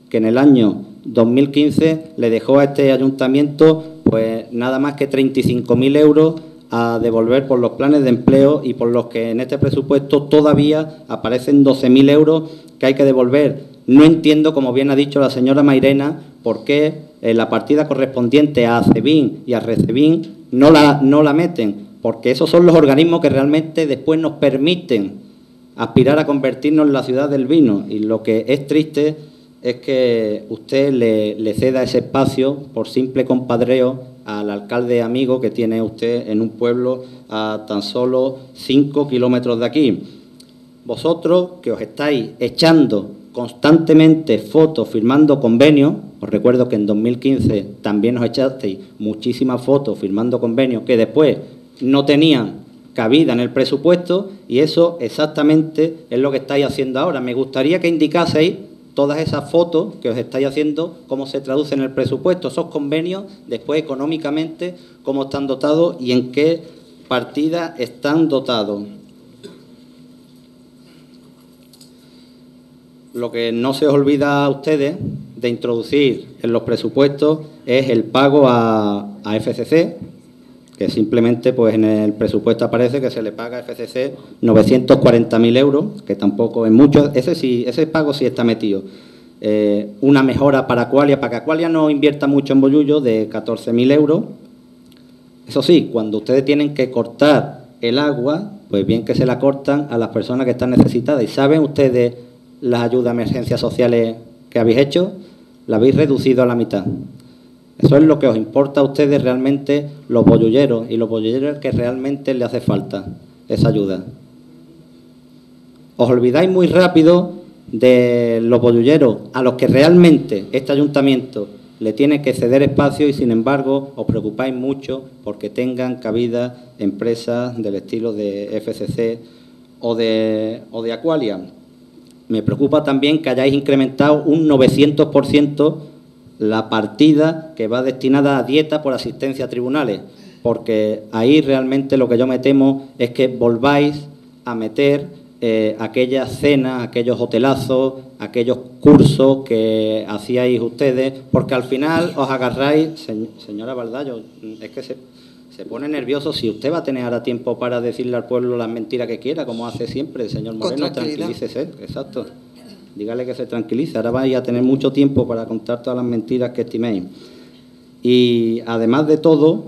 que en el año 2015 le dejó a este ayuntamiento pues nada más que 35.000 euros a devolver por los planes de empleo y por los que en este presupuesto todavía aparecen 12.000 euros que hay que devolver. No entiendo, como bien ha dicho la señora Mairena, por qué la partida correspondiente a ACEBIN y a RECEBIN no la meten, porque esos son los organismos que realmente después nos permiten aspirar a convertirnos en la ciudad del vino. Y lo que es triste es que usted le ceda ese espacio por simple compadreo al alcalde amigo que tiene usted en un pueblo a tan solo 5 kilómetros de aquí. Vosotros, que os estáis echando constantemente fotos, firmando convenios, os recuerdo que en 2015 también os echasteis muchísimas fotos firmando convenios que después no tenían cabida en el presupuesto, y eso exactamente es lo que estáis haciendo ahora. Me gustaría que indicaseis todas esas fotos que os estáis haciendo, cómo se traduce en el presupuesto, esos convenios, después económicamente, cómo están dotados y en qué partida están dotados. Lo que no se os olvida a ustedes de introducir en los presupuestos es el pago a FCC, que simplemente pues en el presupuesto aparece que se le paga a FCC 940.000 euros, que tampoco es mucho. Ese pago sí está metido. Una mejora para Aqualia que Aqualia no invierta mucho en Bollullo, de 14.000 euros. Eso sí, cuando ustedes tienen que cortar el agua, pues bien que se la cortan a las personas que están necesitadas. ¿Y saben ustedes las ayudas de emergencias sociales que habéis hecho? La habéis reducido a la mitad. Eso es lo que os importa a ustedes realmente, los bollulleros, y los bollulleros que realmente les hace falta esa ayuda. Os olvidáis muy rápido de los bollulleros a los que realmente este ayuntamiento le tiene que ceder espacio, y sin embargo os preocupáis mucho porque tengan cabida empresas del estilo de FCC o de Aqualia. Me preocupa también que hayáis incrementado un 900% la partida que va destinada a dieta por asistencia a tribunales, porque ahí realmente lo que yo me temo es que volváis a meter aquellas cenas, aquellos hotelazos, aquellos cursos que hacíais ustedes, porque al final os agarráis, señora Baldayo, es que se pone nervioso. Si usted va a tener ahora tiempo para decirle al pueblo las mentiras que quiera, como hace siempre el señor Moreno, tranquilícese, exacto. Dígale que se tranquilice, ahora vais a tener mucho tiempo para contar todas las mentiras que estiméis. Y además de todo,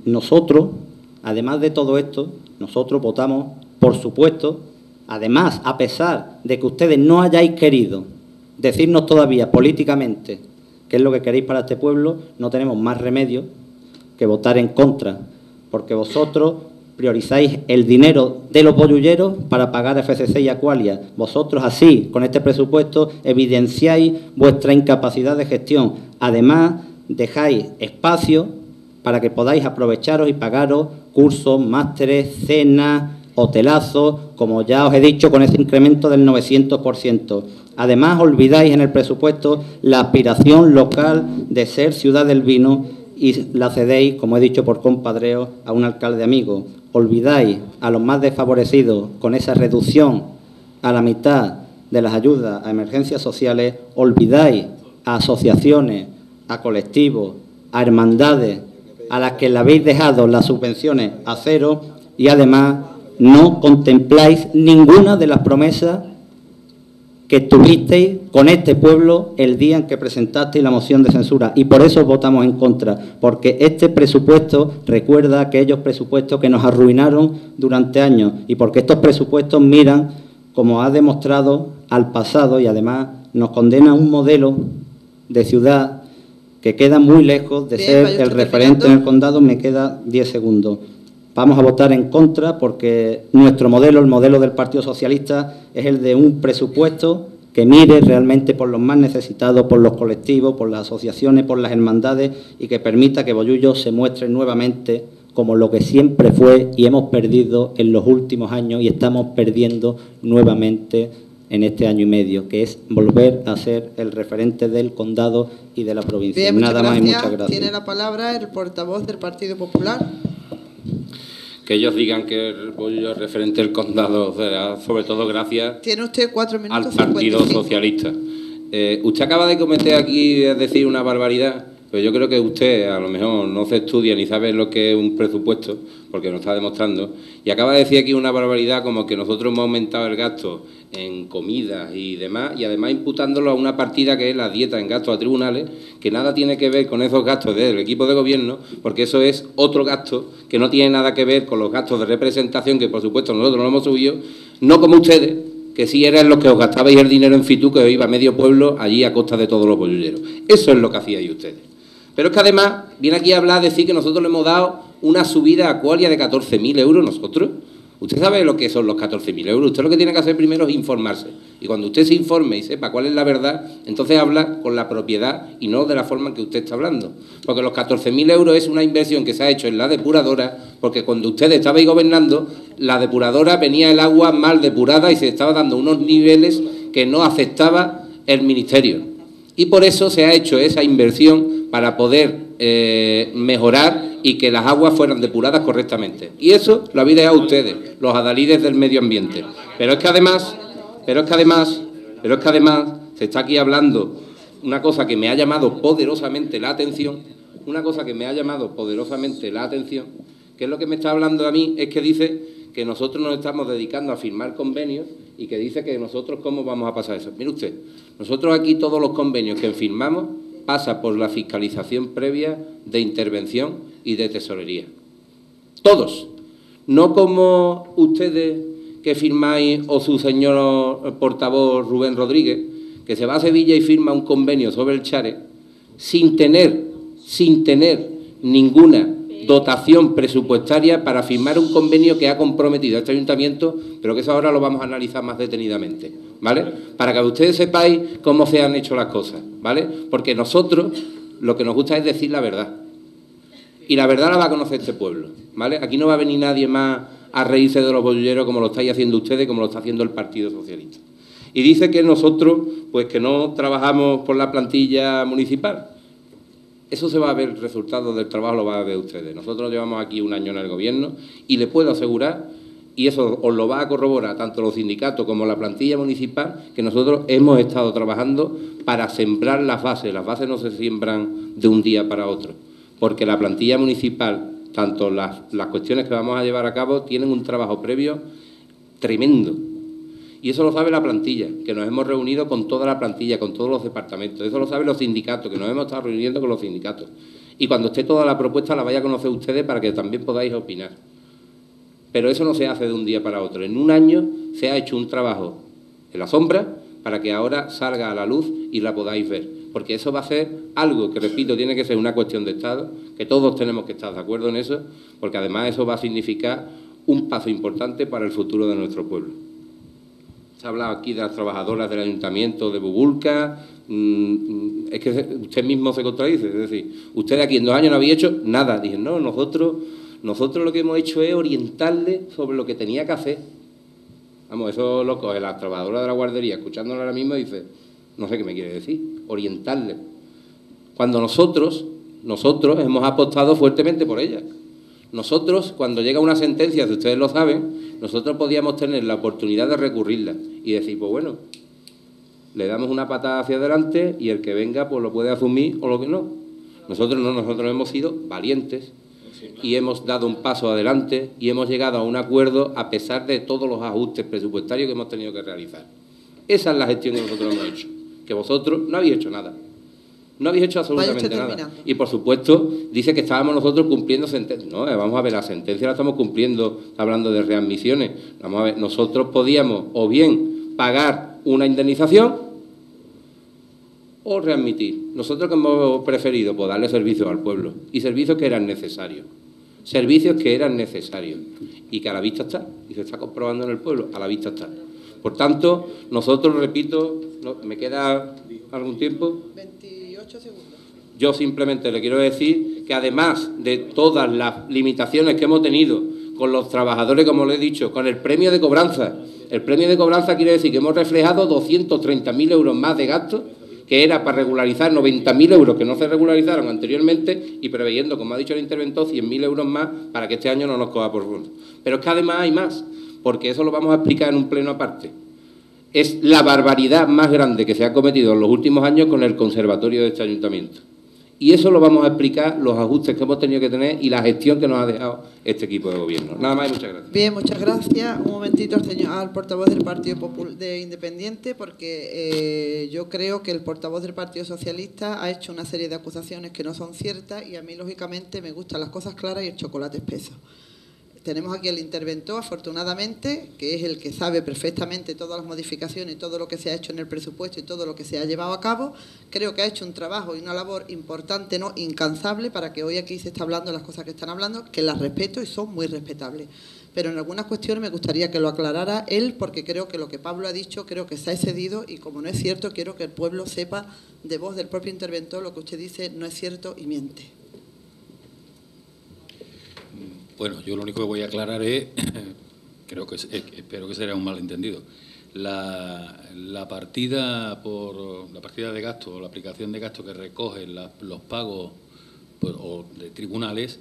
nosotros, además de todo esto, nosotros votamos, por supuesto, además, a pesar de que ustedes no hayáis querido decirnos todavía políticamente qué es lo que queréis para este pueblo, no tenemos más remedio que votar en contra, porque vosotros priorizáis el dinero de los bollulleros para pagar a FCC y Aqualia. Vosotros así, con este presupuesto, evidenciáis vuestra incapacidad de gestión. Además, dejáis espacio para que podáis aprovecharos y pagaros cursos, másteres, cenas, hotelazos, como ya os he dicho, con ese incremento del 900%. Además, olvidáis en el presupuesto la aspiración local de ser ciudad del vino y la cedéis, como he dicho, por compadreo a un alcalde amigo. Olvidáis a los más desfavorecidos con esa reducción a la mitad de las ayudas a emergencias sociales. Olvidáis a asociaciones, a colectivos, a hermandades, a las que le habéis dejado las subvenciones a cero, y además no contempláis ninguna de las promesas que tuvisteis con este pueblo el día en que presentasteis la moción de censura, y por eso votamos en contra, porque este presupuesto recuerda a aquellos presupuestos que nos arruinaron durante años, y porque estos presupuestos miran, como ha demostrado, al pasado, y además nos condena a un modelo de ciudad que queda muy lejos de ser el referente en el condado. Me queda 10 segundos. Vamos a votar en contra porque nuestro modelo, el modelo del Partido Socialista, es el de un presupuesto que mire realmente por los más necesitados, por los colectivos, por las asociaciones, por las hermandades y que permita que Bollullo se muestre nuevamente como lo que siempre fue y hemos perdido en los últimos años y estamos perdiendo nuevamente en este año y medio, que es volver a ser el referente del condado y de la provincia. Bien, Nada más y muchas gracias. Tiene la palabra el portavoz del Partido Popular. Que ellos digan que el Bollullo es referente del condado, sobre todo gracias Tiene usted 4 minutos al Partido 55. Socialista. Usted acaba de cometer aquí, es decir, una barbaridad, pero yo creo que usted a lo mejor no se estudia ni sabe lo que es un presupuesto, porque nos está demostrando, y acaba de decir aquí una barbaridad como que nosotros hemos aumentado el gasto en comidas y demás, y además imputándolo a una partida que es la dieta en gastos a tribunales, que nada tiene que ver con esos gastos del equipo de gobierno, porque eso es otro gasto que no tiene nada que ver con los gastos de representación, que por supuesto nosotros no hemos subido, no como ustedes, que sí eran los que os gastabais el dinero en Fitur, que os iba a medio pueblo allí a costa de todos los bollulleros. Eso es lo que hacíais ustedes. Pero es que además viene aquí a hablar, a decir que nosotros le hemos dado una subida a Qualia de 14.000 euros nosotros. Usted sabe lo que son los 14.000 euros. Usted lo que tiene que hacer primero es informarse. Y cuando usted se informe y sepa cuál es la verdad, entonces habla con la propiedad y no de la forma en que usted está hablando. Porque los 14.000 euros es una inversión que se ha hecho en la depuradora, porque cuando ustedes estabais gobernando, la depuradora venía el agua mal depurada y se estaba dando unos niveles que no aceptaba el Ministerio. Y por eso se ha hecho esa inversión para poder mejorar y que las aguas fueran depuradas correctamente. Y eso lo habéis dejado ustedes, los adalides del medio ambiente. Pero es que además se está aquí hablando una cosa que me ha llamado poderosamente la atención, que es lo que me está hablando a mí, es que dice que nosotros nos estamos dedicando a firmar convenios y que dice que nosotros cómo vamos a pasar eso. Mire usted, nosotros aquí todos los convenios que firmamos pasa por la fiscalización previa de intervención y de tesorería. Todos. No como ustedes que firmáis o su señor portavoz Rubén Rodríguez, que se va a Sevilla y firma un convenio sobre el Chare sin tener ninguna dotación presupuestaria para firmar un convenio que ha comprometido a este ayuntamiento, pero que eso ahora lo vamos a analizar más detenidamente, ¿vale? Para que ustedes sepáis cómo se han hecho las cosas, ¿vale? Porque nosotros lo que nos gusta es decir la verdad. Y la verdad la va a conocer este pueblo, ¿vale? Aquí no va a venir nadie más a reírse de los bollulleros como lo estáis haciendo ustedes, como lo está haciendo el Partido Socialista. Y dice que nosotros, pues que no trabajamos por la plantilla municipal. Eso se va a ver, el resultado del trabajo lo van a ver ustedes. Nosotros llevamos aquí un año en el gobierno y les puedo asegurar, y eso os lo va a corroborar tanto los sindicatos como la plantilla municipal, que nosotros hemos estado trabajando para sembrar las bases. Las bases no se siembran de un día para otro, porque la plantilla municipal, tanto las cuestiones que vamos a llevar a cabo, tienen un trabajo previo tremendo. Y eso lo sabe la plantilla, que nos hemos reunido con toda la plantilla, con todos los departamentos. Eso lo saben los sindicatos, que nos hemos estado reuniendo con los sindicatos. Y cuando esté toda la propuesta la vaya a conocer ustedes para que también podáis opinar. Pero eso no se hace de un día para otro. En un año se ha hecho un trabajo en la sombra para que ahora salga a la luz y la podáis ver. Porque eso va a ser algo que, repito, tiene que ser una cuestión de Estado, que todos tenemos que estar de acuerdo en eso, porque además eso va a significar un paso importante para el futuro de nuestro pueblo. Se ha hablado aquí de las trabajadoras del Ayuntamiento de Bubulca. Es que usted mismo se contradice. Es decir, usted aquí en 2 años no había hecho nada. Dije, no, nosotros lo que hemos hecho es orientarle sobre lo que tenía que hacer. Vamos, eso lo coge la trabajadora de la guardería, escuchándolo ahora mismo, y dice, no sé qué me quiere decir, orientarle. Cuando nosotros hemos apostado fuertemente por ella. Nosotros, cuando llega una sentencia, si ustedes lo saben, nosotros podíamos tener la oportunidad de recurrirla y decir, pues bueno, le damos una patada hacia adelante y el que venga pues lo puede asumir o lo que no. Nosotros no, nosotros hemos sido valientes y hemos dado un paso adelante y hemos llegado a un acuerdo a pesar de todos los ajustes presupuestarios que hemos tenido que realizar. Esa es la gestión que nosotros hemos hecho, que vosotros no habéis hecho nada. No habéis hecho absolutamente nada. Y, por supuesto, dice que estábamos nosotros cumpliendo sentencias. No, vamos a ver, la sentencia la estamos cumpliendo, hablando de readmisiones. Vamos a ver, nosotros podíamos o bien pagar una indemnización o readmitir. Nosotros que hemos preferido pues darle servicios al pueblo y servicios que eran necesarios. servicios que eran necesarios y que a la vista está, y se está comprobando en el pueblo, a la vista está. Por tanto, nosotros, repito, ¿me queda algún tiempo? 28 segundos. Yo simplemente le quiero decir que además de todas las limitaciones que hemos tenido con los trabajadores, como le he dicho, con el premio de cobranza, el premio de cobranza quiere decir que hemos reflejado 230.000 euros más de gastos, que era para regularizar 90.000 euros que no se regularizaron anteriormente y preveyendo, como ha dicho el interventor, 100.000 euros más para que este año no nos coja por fondo. Pero es que además hay más, porque eso lo vamos a explicar en un pleno aparte. Es la barbaridad más grande que se ha cometido en los últimos años con el conservatorio de este ayuntamiento. Y eso lo vamos a explicar, los ajustes que hemos tenido que tener y la gestión que nos ha dejado este equipo de gobierno. Nada más y muchas gracias. Bien, muchas gracias. Un momentito al portavoz del Partido Popular de Independiente, porque yo creo que el portavoz del Partido Socialista ha hecho una serie de acusaciones que no son ciertas y a mí, lógicamente, me gustan las cosas claras y el chocolate espeso. Tenemos aquí al interventor, afortunadamente, que es el que sabe perfectamente todas las modificaciones y todo lo que se ha hecho en el presupuesto y todo lo que se ha llevado a cabo. Creo que ha hecho un trabajo y una labor importante, no incansable, para que hoy aquí se está hablando de las cosas que están hablando, que las respeto y son muy respetables. Pero en algunas cuestiones me gustaría que lo aclarara él, porque creo que lo que Pablo ha dicho, creo que se ha excedido y como no es cierto, quiero que el pueblo sepa de voz del propio interventor lo que usted dice no es cierto y miente. Bueno, yo lo único que voy a aclarar es, espero que será un malentendido, la partida de gasto o la aplicación de gasto que recoge los pagos o de tribunales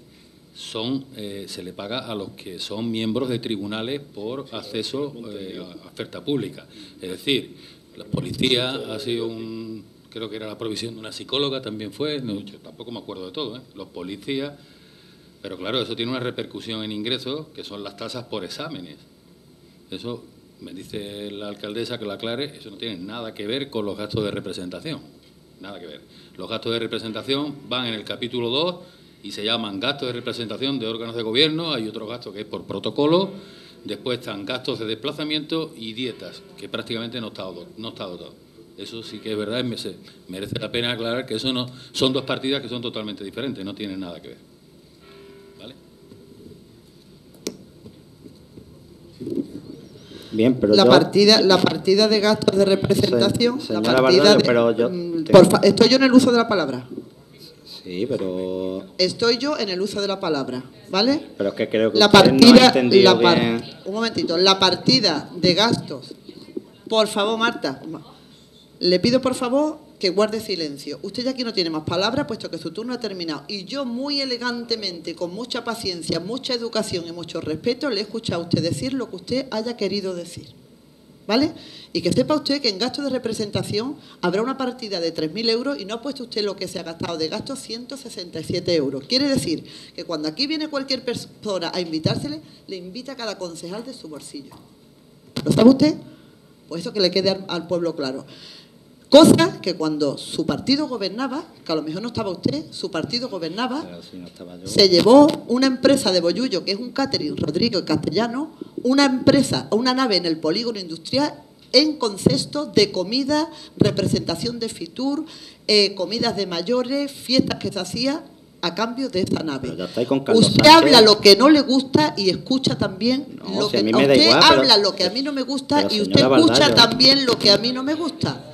se le paga a los que son miembros de tribunales por acceso a oferta pública. Es decir, la policía ha sido creo que era la provisión de una psicóloga, también fue, no, yo tampoco me acuerdo de todo, los policías. Pero claro, eso tiene una repercusión en ingresos, que son las tasas por exámenes. Eso, me dice la alcaldesa que lo aclare, eso no tiene nada que ver con los gastos de representación. Nada que ver. Los gastos de representación van en el capítulo 2 y se llaman gastos de representación de órganos de gobierno. Hay otro gasto que es por protocolo. Después están gastos de desplazamiento y dietas, que prácticamente no está dotado. Eso sí que es verdad, merece la pena aclarar que eso no son dos partidas que son totalmente diferentes, no tienen nada que ver. Bien, pero la partida de gastos de representación, señora Bardollo, pero yo estoy yo en el uso de la palabra. Sí, pero estoy yo en el uso de la palabra, ¿vale? Pero es que creo que la usted partida, no ha entendido bien. Un momentito, la partida de gastos. Por favor, Marta, le pido por favor que guarde silencio. Usted ya aquí no tiene más palabras, puesto que su turno ha terminado. Y yo muy elegantemente, con mucha paciencia, mucha educación y mucho respeto, le he escuchado a usted decir lo que usted haya querido decir. ¿Vale? Y que sepa usted que en gasto de representación habrá una partida de 3.000 euros y no ha puesto usted lo que se ha gastado de gasto, 167 euros. Quiere decir que cuando aquí viene cualquier persona a invitársele, le invita a cada concejal de su bolsillo. ¿Lo sabe usted? Pues eso que le quede al pueblo claro. Cosa que cuando su partido gobernaba, que a lo mejor no estaba usted, su partido gobernaba, si no estaba yo, se llevó una empresa de Bollullo, que es un catering Rodrigo Castellano, una nave en el polígono industrial en concepto de comida, representación de Fitur, comidas de mayores, fiestas que se hacía a cambio de esta nave. Usted habla lo que no le gusta y escucha también lo que a mí me da igual, habla lo que a mí no me gusta y usted escucha también lo que a mí no me gusta.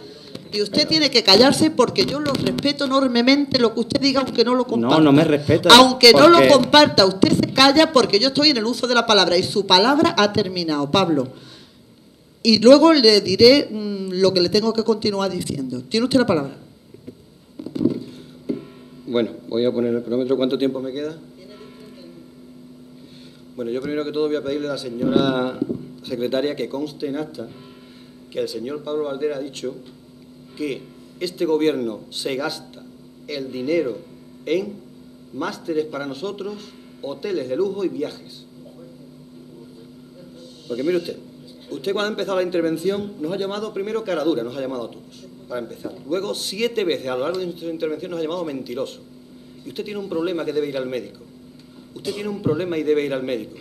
Y usted tiene que callarse porque yo lo respeto enormemente lo que usted diga, aunque no lo comparta. No me respeta. Aunque no lo comparta, usted se calla porque yo estoy en el uso de la palabra y su palabra ha terminado, Pablo. Y luego le diré lo que le tengo que continuar diciendo. ¿Tiene usted la palabra? Bueno, voy a poner el cronómetro. ¿Cuánto tiempo me queda? Bueno, yo primero que todo voy a pedirle a la señora secretaria que conste en acta que el señor Pablo Valdera ha dicho que este gobierno se gasta el dinero en másteres para nosotros, hoteles de lujo y viajes. Porque mire usted cuando ha empezado la intervención nos ha llamado primero caradura, nos ha llamado a todos, para empezar. Luego 7 veces a lo largo de nuestra intervención nos ha llamado mentiroso. Y usted tiene un problema que debe ir al médico. Usted tiene un problema y debe ir al médico,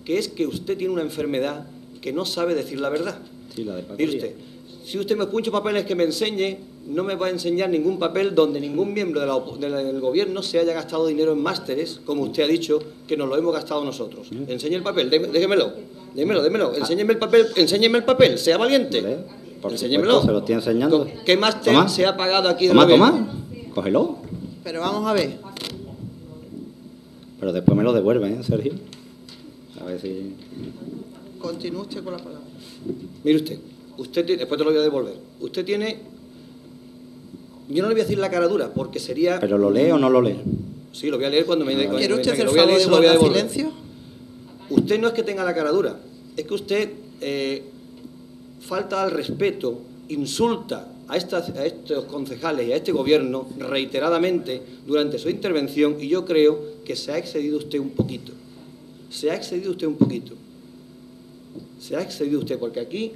que es que usted tiene una enfermedad que no sabe decir la verdad. Sí, la de mire usted, si usted me puncha papeles que me enseñe no me va a enseñar ningún papel donde ningún miembro del Gobierno se haya gastado dinero en másteres, como usted ha dicho, que nos lo hemos gastado nosotros. Enseñe el papel, déjemelo. Enséñeme el papel, sea valiente. Por Enséñemelo. supuesto, se lo estoy enseñando. ¿Qué máster Toma. se ha pagado aquí del Toma, Gobierno? toma, cógelo. Pero vamos a ver. Pero después me lo devuelven, ¿eh, Sergio? A ver si... Continúe usted con la palabra. Mire usted tiene, después te lo voy a devolver. Usted tiene, yo no le voy a decir la cara dura, porque sería... ¿Pero lo lee o no lo lee? Sí, lo voy a leer cuando me... ¿Quiere usted hacer lo el voy a favor leer, de se lo voy a guardar devolver. silencio? Usted no es que tenga la cara dura, es que usted falta al respeto, insulta a estos concejales y a este Gobierno reiteradamente durante su intervención, y yo creo que se ha excedido usted un poquito. Se ha excedido usted, porque aquí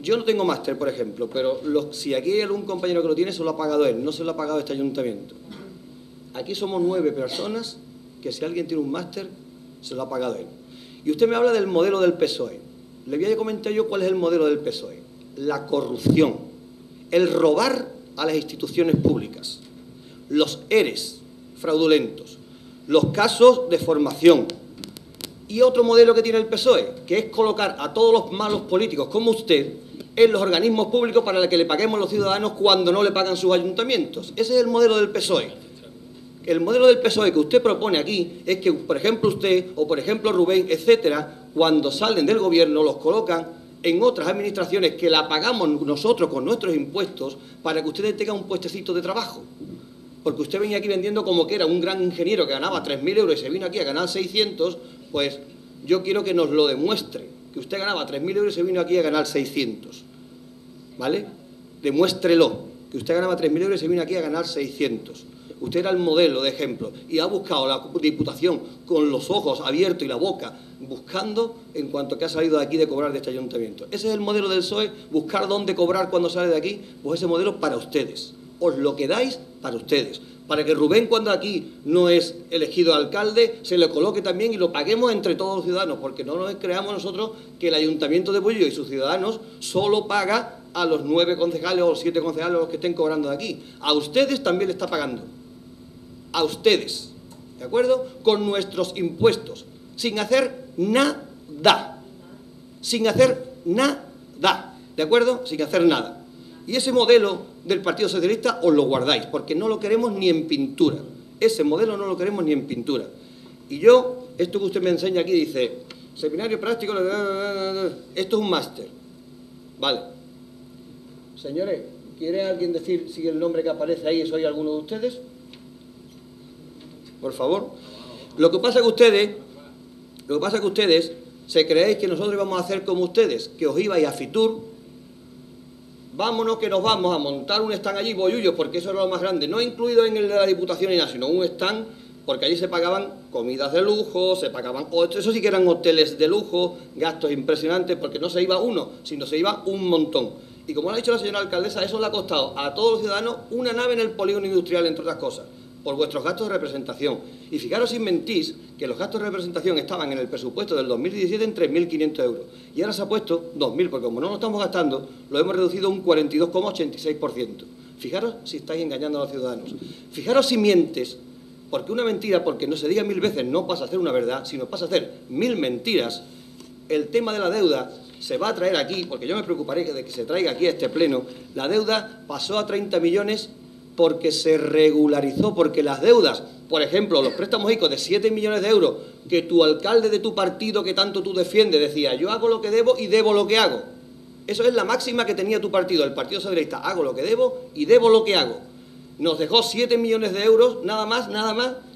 yo no tengo máster, por ejemplo, pero si aquí hay algún compañero que lo tiene, se lo ha pagado él, no se lo ha pagado este ayuntamiento. Aquí somos 9 personas que si alguien tiene un máster, se lo ha pagado él. Y usted me habla del modelo del PSOE. Le voy a comentar yo cuál es el modelo del PSOE. La corrupción, el robar a las instituciones públicas, los ERES fraudulentos, los casos de formación. Y otro modelo que tiene el PSOE, que es colocar a todos los malos políticos como usted en los organismos públicos para que le paguemos los ciudadanos cuando no le pagan sus ayuntamientos. Ese es el modelo del PSOE. El modelo del PSOE que usted propone aquí es que, por ejemplo, usted o, por ejemplo, Rubén, etcétera, cuando salen del Gobierno los colocan en otras administraciones que la pagamos nosotros con nuestros impuestos para que usted tenga un puestecito de trabajo. Porque usted venía aquí vendiendo como que era un gran ingeniero que ganaba 3.000 euros y se vino aquí a ganar 600, pues yo quiero que nos lo demuestre, que usted ganaba 3.000 euros y se vino aquí a ganar 600, ¿vale? Demuéstrelo, que usted ganaba 3.000 euros y se vino aquí a ganar 600. Usted era el modelo de ejemplo y ha buscado la Diputación con los ojos abiertos y la boca buscando en cuanto que ha salido de aquí de cobrar de este ayuntamiento. Ese es el modelo del PSOE, buscar dónde cobrar cuando sale de aquí, pues ese modelo para ustedes. Os lo quedáis para ustedes. Para que Rubén, cuando aquí no es elegido alcalde, se le coloque también y lo paguemos entre todos los ciudadanos, porque no nos creamos nosotros que el Ayuntamiento de Bollullo y sus ciudadanos solo paga a los 9 concejales o los 7 concejales los que estén cobrando de aquí. A ustedes también le está pagando. A ustedes, ¿de acuerdo? Con nuestros impuestos, sin hacer nada. Sin hacer nada, ¿de acuerdo? Sin hacer nada. Y ese modelo del Partido Socialista os lo guardáis, porque no lo queremos ni en pintura. Ese modelo no lo queremos ni en pintura. Y yo, esto que usted me enseña aquí, dice, seminario práctico, esto es un máster. Vale. Señores, ¿quiere alguien decir si el nombre que aparece ahí soy alguno de ustedes? Por favor. Lo que pasa que ustedes se creéis que nosotros íbamos a hacer como ustedes, que os ibais a Fitur. Vámonos que nos vamos a montar un stand allí, Bollullo, porque eso era lo más grande, no incluido en el de la Diputación ni nada, sino un stand, porque allí se pagaban comidas de lujo, se pagaban, eso sí que eran hoteles de lujo, gastos impresionantes, porque no se iba uno, sino se iba un montón. Y como lo ha dicho la señora alcaldesa, eso le ha costado a todos los ciudadanos una nave en el polígono industrial, entre otras cosas, por vuestros gastos de representación. Y fijaros sin mentís que los gastos de representación estaban en el presupuesto del 2017 en 3.500 euros. Y ahora se ha puesto 2.000, porque como no lo estamos gastando, lo hemos reducido un 42,86%. Fijaros si estáis engañando a los ciudadanos. Fijaros si mientes, porque una mentira, porque no se diga 1000 veces, no pasa a ser una verdad, sino pasa a hacer 1000 mentiras. El tema de la deuda se va a traer aquí, porque yo me preocuparé de que se traiga aquí a este pleno. La deuda pasó a 30 millones porque se regularizó, porque las deudas, por ejemplo, los préstamos ICO de 7 millones de euros, que tu alcalde de tu partido que tanto tú defiendes decía, yo hago lo que debo y debo lo que hago. Eso es la máxima que tenía tu partido, el Partido Socialista, hago lo que debo y debo lo que hago. Nos dejó 7 millones de euros, nada más,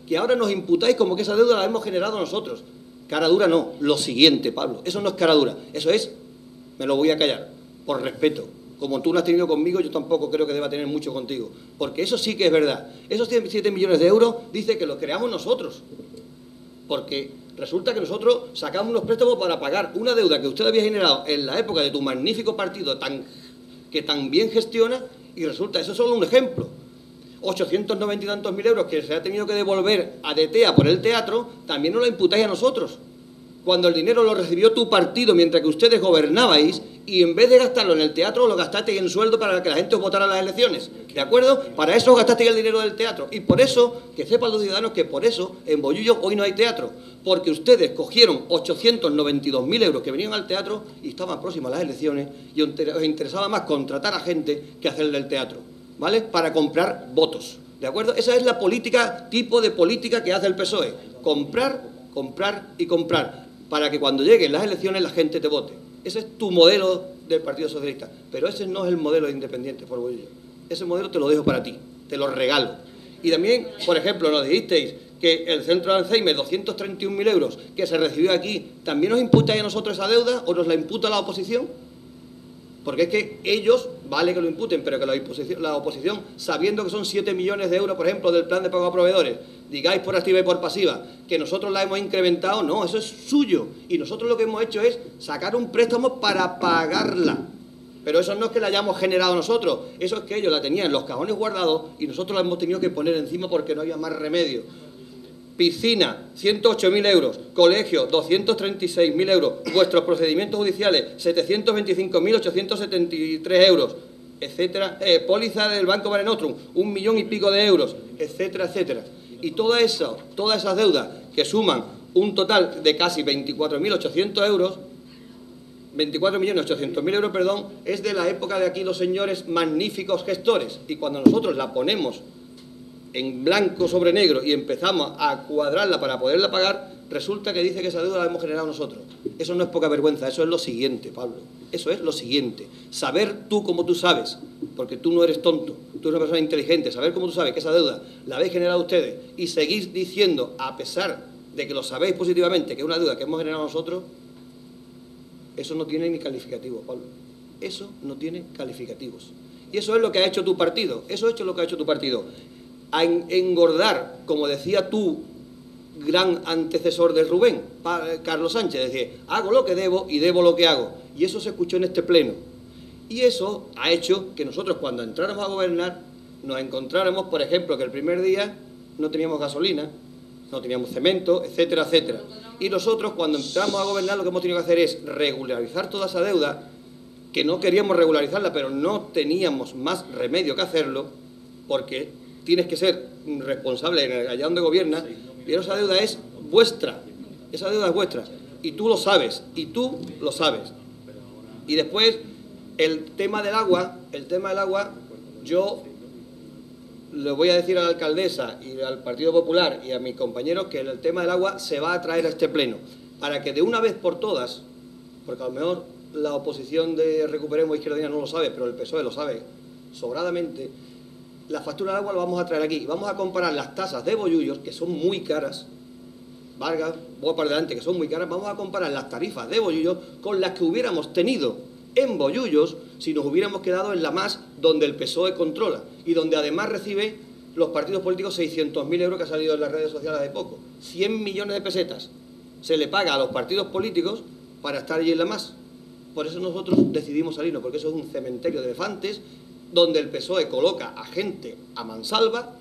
que ahora nos imputáis como que esa deuda la hemos generado nosotros. Cara dura no, lo siguiente, Pablo, eso no es cara dura, eso es, me lo voy a callar, por respeto. Como tú no has tenido conmigo, yo tampoco creo que deba tener mucho contigo. Porque eso sí que es verdad. Esos 7 millones de euros dice que los creamos nosotros. Porque resulta que nosotros sacamos unos préstamos para pagar una deuda que usted había generado en la época de tu magnífico partido que tan bien gestiona, y resulta, eso es solo un ejemplo. 890 y tantos mil euros que se ha tenido que devolver a DTEA por el teatro, también nos lo imputáis a nosotros. cuando el dinero lo recibió tu partido mientras que ustedes gobernabais, y en vez de gastarlo en el teatro, lo gastasteis en sueldo para que la gente os votara en las elecciones, ¿de acuerdo? Para eso gastasteis el dinero del teatro, y por eso, que sepan los ciudadanos que por eso en Bollullos hoy no hay teatro, porque ustedes cogieron 892.000 euros que venían al teatro y estaban próximas las elecciones, y os interesaba más contratar a gente que hacerle el teatro, ¿vale? Para comprar votos, ¿de acuerdo? Esa es la política, tipo de política que hace el PSOE, comprar, comprar y comprar, para que cuando lleguen las elecciones la gente te vote. Ese es tu modelo del Partido Socialista, pero ese no es el modelo de Independiente por Bollullos. Ese modelo te lo dejo para ti, te lo regalo. Y también, por ejemplo, nos dijisteis que el centro de Alzheimer, 231.000 euros que se recibió aquí, ¿también nos imputáis a nosotros esa deuda o nos la imputa la oposición? Porque es que ellos, vale que lo imputen, pero que la oposición, sabiendo que son 7 millones de euros, por ejemplo, del plan de pago a proveedores, digáis por activa y por pasiva, que nosotros la hemos incrementado, no, eso es suyo. Y nosotros lo que hemos hecho es sacar un préstamo para pagarla. Pero eso no es que la hayamos generado nosotros, eso es que ellos la tenían en los cajones guardados y nosotros la hemos tenido que poner encima porque no había más remedio. Piscina, 108.000 euros. Colegio, 236.000 euros. Vuestros procedimientos judiciales, 725.873 euros, etcétera. Póliza del Banco Mare Nostrum, 1 millón y pico de euros, etcétera, etcétera. Y todas esas deudas que suman un total de casi 24.800 euros, 24.800.000 euros, perdón, es de la época de aquí los señores magníficos gestores. Y cuando nosotros la ponemos en blanco sobre negro y empezamos a cuadrarla para poderla pagar, resulta que dice que esa deuda la hemos generado nosotros. Eso no es poca vergüenza, eso es lo siguiente, Pablo. Eso es lo siguiente. Saber tú como tú sabes, porque tú no eres tonto, tú eres una persona inteligente, saber cómo tú sabes que esa deuda la habéis generado ustedes y seguís diciendo, a pesar de que lo sabéis positivamente, que es una deuda que hemos generado nosotros, eso no tiene ni calificativo, Pablo. Eso no tiene calificativos. Y eso es lo que ha hecho tu partido, eso es lo que ha hecho tu partido. A engordar, como decía tu gran antecesor de Rubén, Carlos Sánchez, decía, hago lo que debo y debo lo que hago. Y eso se escuchó en este pleno. Y eso ha hecho que nosotros cuando entráramos a gobernar nos encontráramos, por ejemplo, que el primer día no teníamos gasolina, no teníamos cemento, etcétera, etcétera. Y nosotros cuando entramos a gobernar lo que hemos tenido que hacer es regularizar toda esa deuda, que no queríamos regularizarla, pero no teníamos más remedio que hacerlo, porque tienes que ser responsable allá donde gobiernas, pero esa deuda es vuestra, esa deuda es vuestra, y tú lo sabes, Y después, el tema del agua, yo le voy a decir a la alcaldesa y al Partido Popular y a mis compañeros que el tema del agua se va a traer a este pleno, para que de una vez por todas, porque a lo mejor la oposición de Recuperemos Izquierda Unida no lo sabe, pero el PSOE lo sabe sobradamente, la factura de agua la vamos a traer aquí. Vamos a comparar las tasas de Bollullos, que son muy caras, Vargas, voy para adelante, que son muy caras, vamos a comparar las tarifas de Bollullos con las que hubiéramos tenido en Bollullos si nos hubiéramos quedado en la MAS, donde el PSOE controla y donde además recibe los partidos políticos 600.000 euros que ha salido en las redes sociales de poco. 100 millones de pesetas se le paga a los partidos políticos para estar allí en la MAS. Por eso nosotros decidimos salirnos, porque eso es un cementerio de elefantes donde el PSOE coloca a gente a mansalva,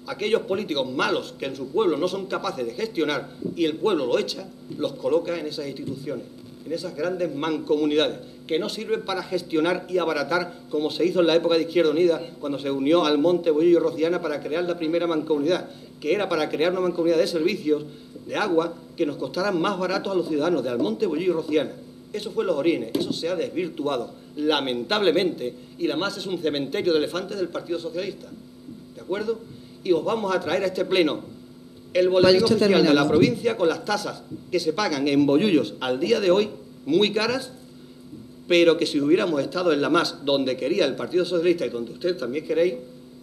aquellos políticos malos que en su pueblo no son capaces de gestionar y el pueblo lo echa, los coloca en esas instituciones, en esas grandes mancomunidades, que no sirven para gestionar y abaratar como se hizo en la época de Izquierda Unida, cuando se unió al Monte Bollullo y Rociana para crear la primera mancomunidad, que era para crear una mancomunidad de servicios, de agua, que nos costaran más baratos a los ciudadanos de Almonte, Bollullo y Rociana. Eso fue los orígenes, eso se ha desvirtuado, lamentablemente, y la MAS es un cementerio de elefantes del Partido Socialista, ¿de acuerdo? Y os vamos a traer a este pleno el boletín oficial de la provincia con las tasas que se pagan en Bollullos al día de hoy, muy caras, pero que si hubiéramos estado en la MAS donde quería el Partido Socialista y donde ustedes también queréis,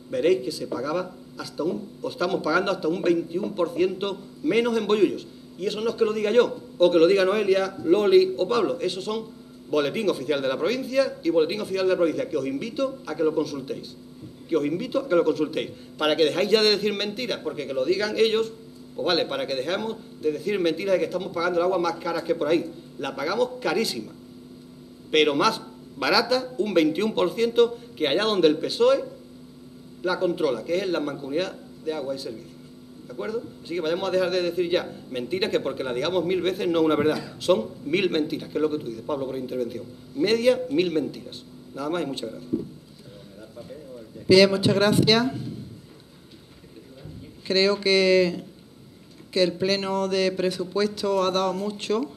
veréis que se pagaba estamos pagando hasta un 21% menos en Bollullos. Y eso no es que lo diga yo, o que lo diga Noelia, Loli o Pablo. Esos son boletín oficial de la provincia y boletín oficial de la provincia, que os invito a que lo consultéis. Para que dejáis ya de decir mentiras, porque que lo digan ellos, pues vale, para que dejemos de decir mentiras de que estamos pagando el agua más caras que por ahí. La pagamos carísima, pero más barata, un 21%, que allá donde el PSOE la controla, que es en la mancomunidad de agua y servicios. ¿de acuerdo? Así que vayamos a dejar de decir ya mentiras, que porque las digamos 1000 veces no es una verdad. Son 1000 mentiras, que es lo que tú dices, Pablo, por intervención. Media, 1000 mentiras. Nada más y muchas gracias. Bien, muchas gracias. Creo que el Pleno de Presupuesto ha dado mucho.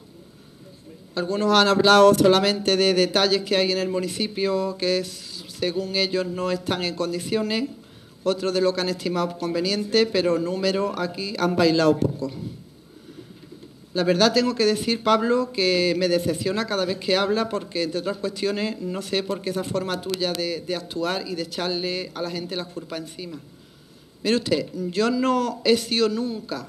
Algunos han hablado solamente de detalles que hay en el municipio que, según ellos, no están en condiciones. Otros de lo que han estimado conveniente, pero números aquí han bailado poco. La verdad tengo que decir, Pablo, que me decepciona cada vez que habla porque, entre otras cuestiones, no sé por qué esa forma tuya de actuar y de echarle a la gente las culpas encima. Mire usted, yo no he sido nunca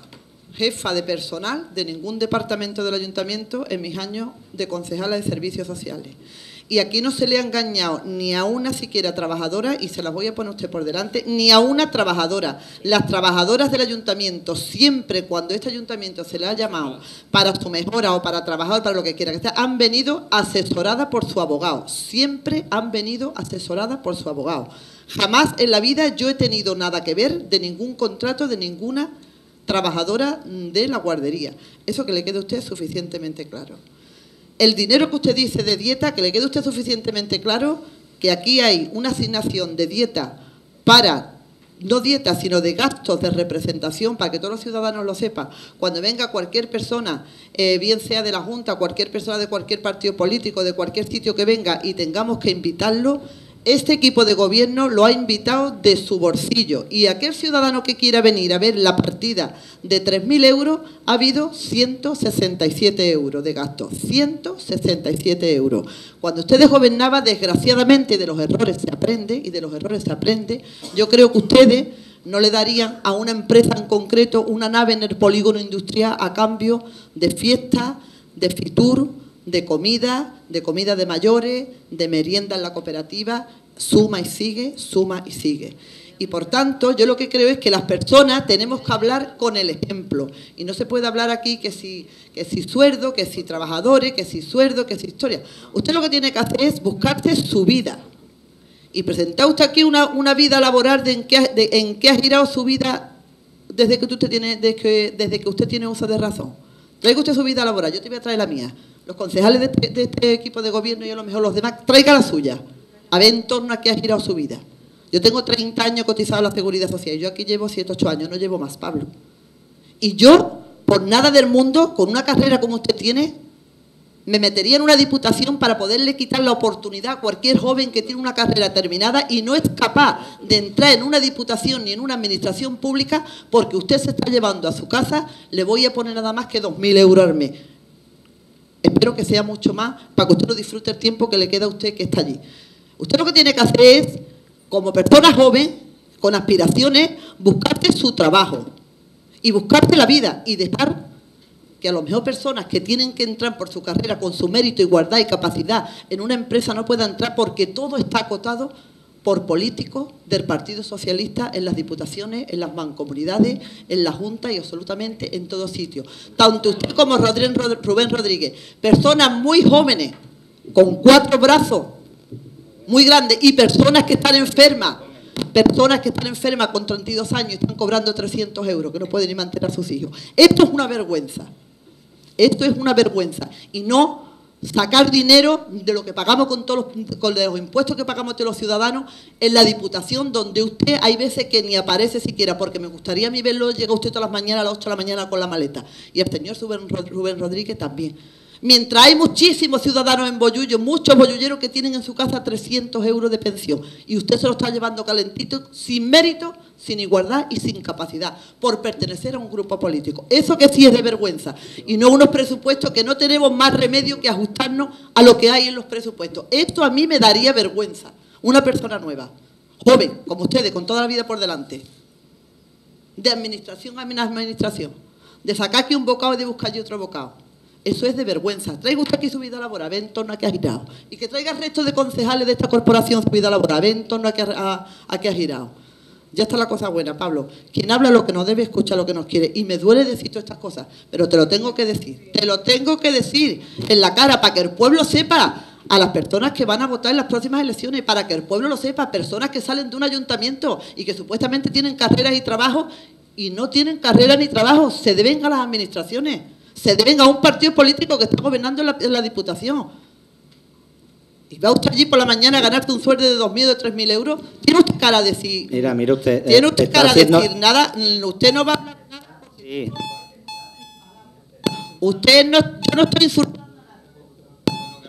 jefa de personal de ningún departamento del ayuntamiento en mis años de concejala de servicios sociales. Y aquí no se le ha engañado ni a una siquiera trabajadora, y se las voy a poner usted por delante, ni a una trabajadora. Las trabajadoras del ayuntamiento, siempre cuando este ayuntamiento se le ha llamado para su mejora o para trabajar, para lo que quiera que sea, han venido asesoradas por su abogado. Siempre han venido asesoradas por su abogado. Jamás en la vida yo he tenido nada que ver de ningún contrato de ninguna trabajadora de la guardería. Eso que le quede a usted suficientemente claro. El dinero que usted dice de dieta, que le quede a usted suficientemente claro que aquí hay una asignación de dieta para, no dieta, sino de gastos de representación, para que todos los ciudadanos lo sepan. Cuando venga cualquier persona, bien sea de la Junta, cualquier persona de cualquier partido político, de cualquier sitio que venga y tengamos que invitarlo, este equipo de gobierno lo ha invitado de su bolsillo, y aquel ciudadano que quiera venir a ver la partida de 3.000 euros, ha habido 167 euros de gasto, 167 euros. Cuando ustedes gobernaban, desgraciadamente, de los errores se aprende, y de los errores se aprende. Yo creo que ustedes no le darían a una empresa en concreto una nave en el polígono industrial a cambio de fiestas, de Fitur, de comida de mayores, de merienda en la cooperativa. Suma y sigue, suma y sigue. Y por tanto, yo lo que creo es que las personas tenemos que hablar con el ejemplo. Y no se puede hablar aquí que si sueldo, que si trabajadores, que si sueldo, que si historia. Usted lo que tiene que hacer es buscarse su vida. Y presentar usted aquí una vida laboral en qué ha girado su vida desde que usted tiene uso de razón. Traiga usted su vida laboral, yo te voy a traer la mía. Los concejales de este equipo de gobierno y a lo mejor los demás, traiga la suya. A ver en torno a qué ha girado su vida. Yo tengo 30 años cotizado a la Seguridad Social. Yo aquí llevo 7, 8 años, no llevo más, Pablo. Y yo, por nada del mundo, con una carrera como usted tiene, me metería en una diputación para poderle quitar la oportunidad a cualquier joven que tiene una carrera terminada y no es capaz de entrar en una diputación ni en una administración pública porque usted se está llevando a su casa, le voy a poner nada más que 2.000 euros al mes. Espero que sea mucho más para que usted no disfrute el tiempo que le queda a usted que está allí. Usted lo que tiene que hacer es, como persona joven, con aspiraciones, buscarte su trabajo y buscarte la vida y dejar que a lo mejor personas que tienen que entrar por su carrera con su mérito, igualdad y capacidad en una empresa no puedan entrar porque todo está acotado por políticos del Partido Socialista en las diputaciones, en las mancomunidades, en la Junta y absolutamente en todos sitios. Tanto usted como Rubén Rodríguez, personas muy jóvenes, con 4 brazos muy grandes y personas que están enfermas con 32 años y están cobrando 300 euros, que no pueden ni mantener a sus hijos. Esto es una vergüenza. Esto es una vergüenza. Y no sacar dinero de lo que pagamos con los impuestos que pagamos de los ciudadanos en la Diputación, donde usted hay veces que ni aparece siquiera, porque me gustaría a mí verlo, llega usted todas las mañanas a las 8 de la mañana con la maleta. Y el señor Rubén Rodríguez también. Mientras hay muchísimos ciudadanos en Bollullo, muchos bollulleros que tienen en su casa 300 euros de pensión, y usted se lo está llevando calentito, sin mérito, sin igualdad y sin capacidad, por pertenecer a un grupo político. Eso que sí es de vergüenza, y no unos presupuestos que no tenemos más remedio que ajustarnos a lo que hay en los presupuestos. Esto a mí me daría vergüenza. Una persona nueva, joven, como ustedes, con toda la vida por delante, de administración a administración, de sacar aquí un bocado y de buscar allí otro bocado. Eso es de vergüenza. Traiga usted aquí su vida laboral, ve en torno a qué ha girado. Y que traiga el resto de concejales de esta corporación su vida laboral, ve en torno a qué ha girado. Ya está la cosa buena, Pablo. Quien habla lo que no debe, escucha lo que nos quiere. Y me duele decir todas estas cosas, pero te lo tengo que decir. Te lo tengo que decir en la cara para que el pueblo sepa, a las personas que van a votar en las próximas elecciones, para que el pueblo lo sepa, personas que salen de un ayuntamiento y que supuestamente tienen carreras y trabajos y no tienen carrera ni trabajo, se deben a las administraciones, se deben a un partido político que está gobernando en la Diputación. ¿Y va usted allí por la mañana a ganarte un sueldo de 2.000 o de 3.000 euros? ¿Tiene usted cara de decir? Mira usted. ¿Tiene usted cara de decir nada? Usted no va a hablar nada. Sí. Usted no, yo no estoy insultando.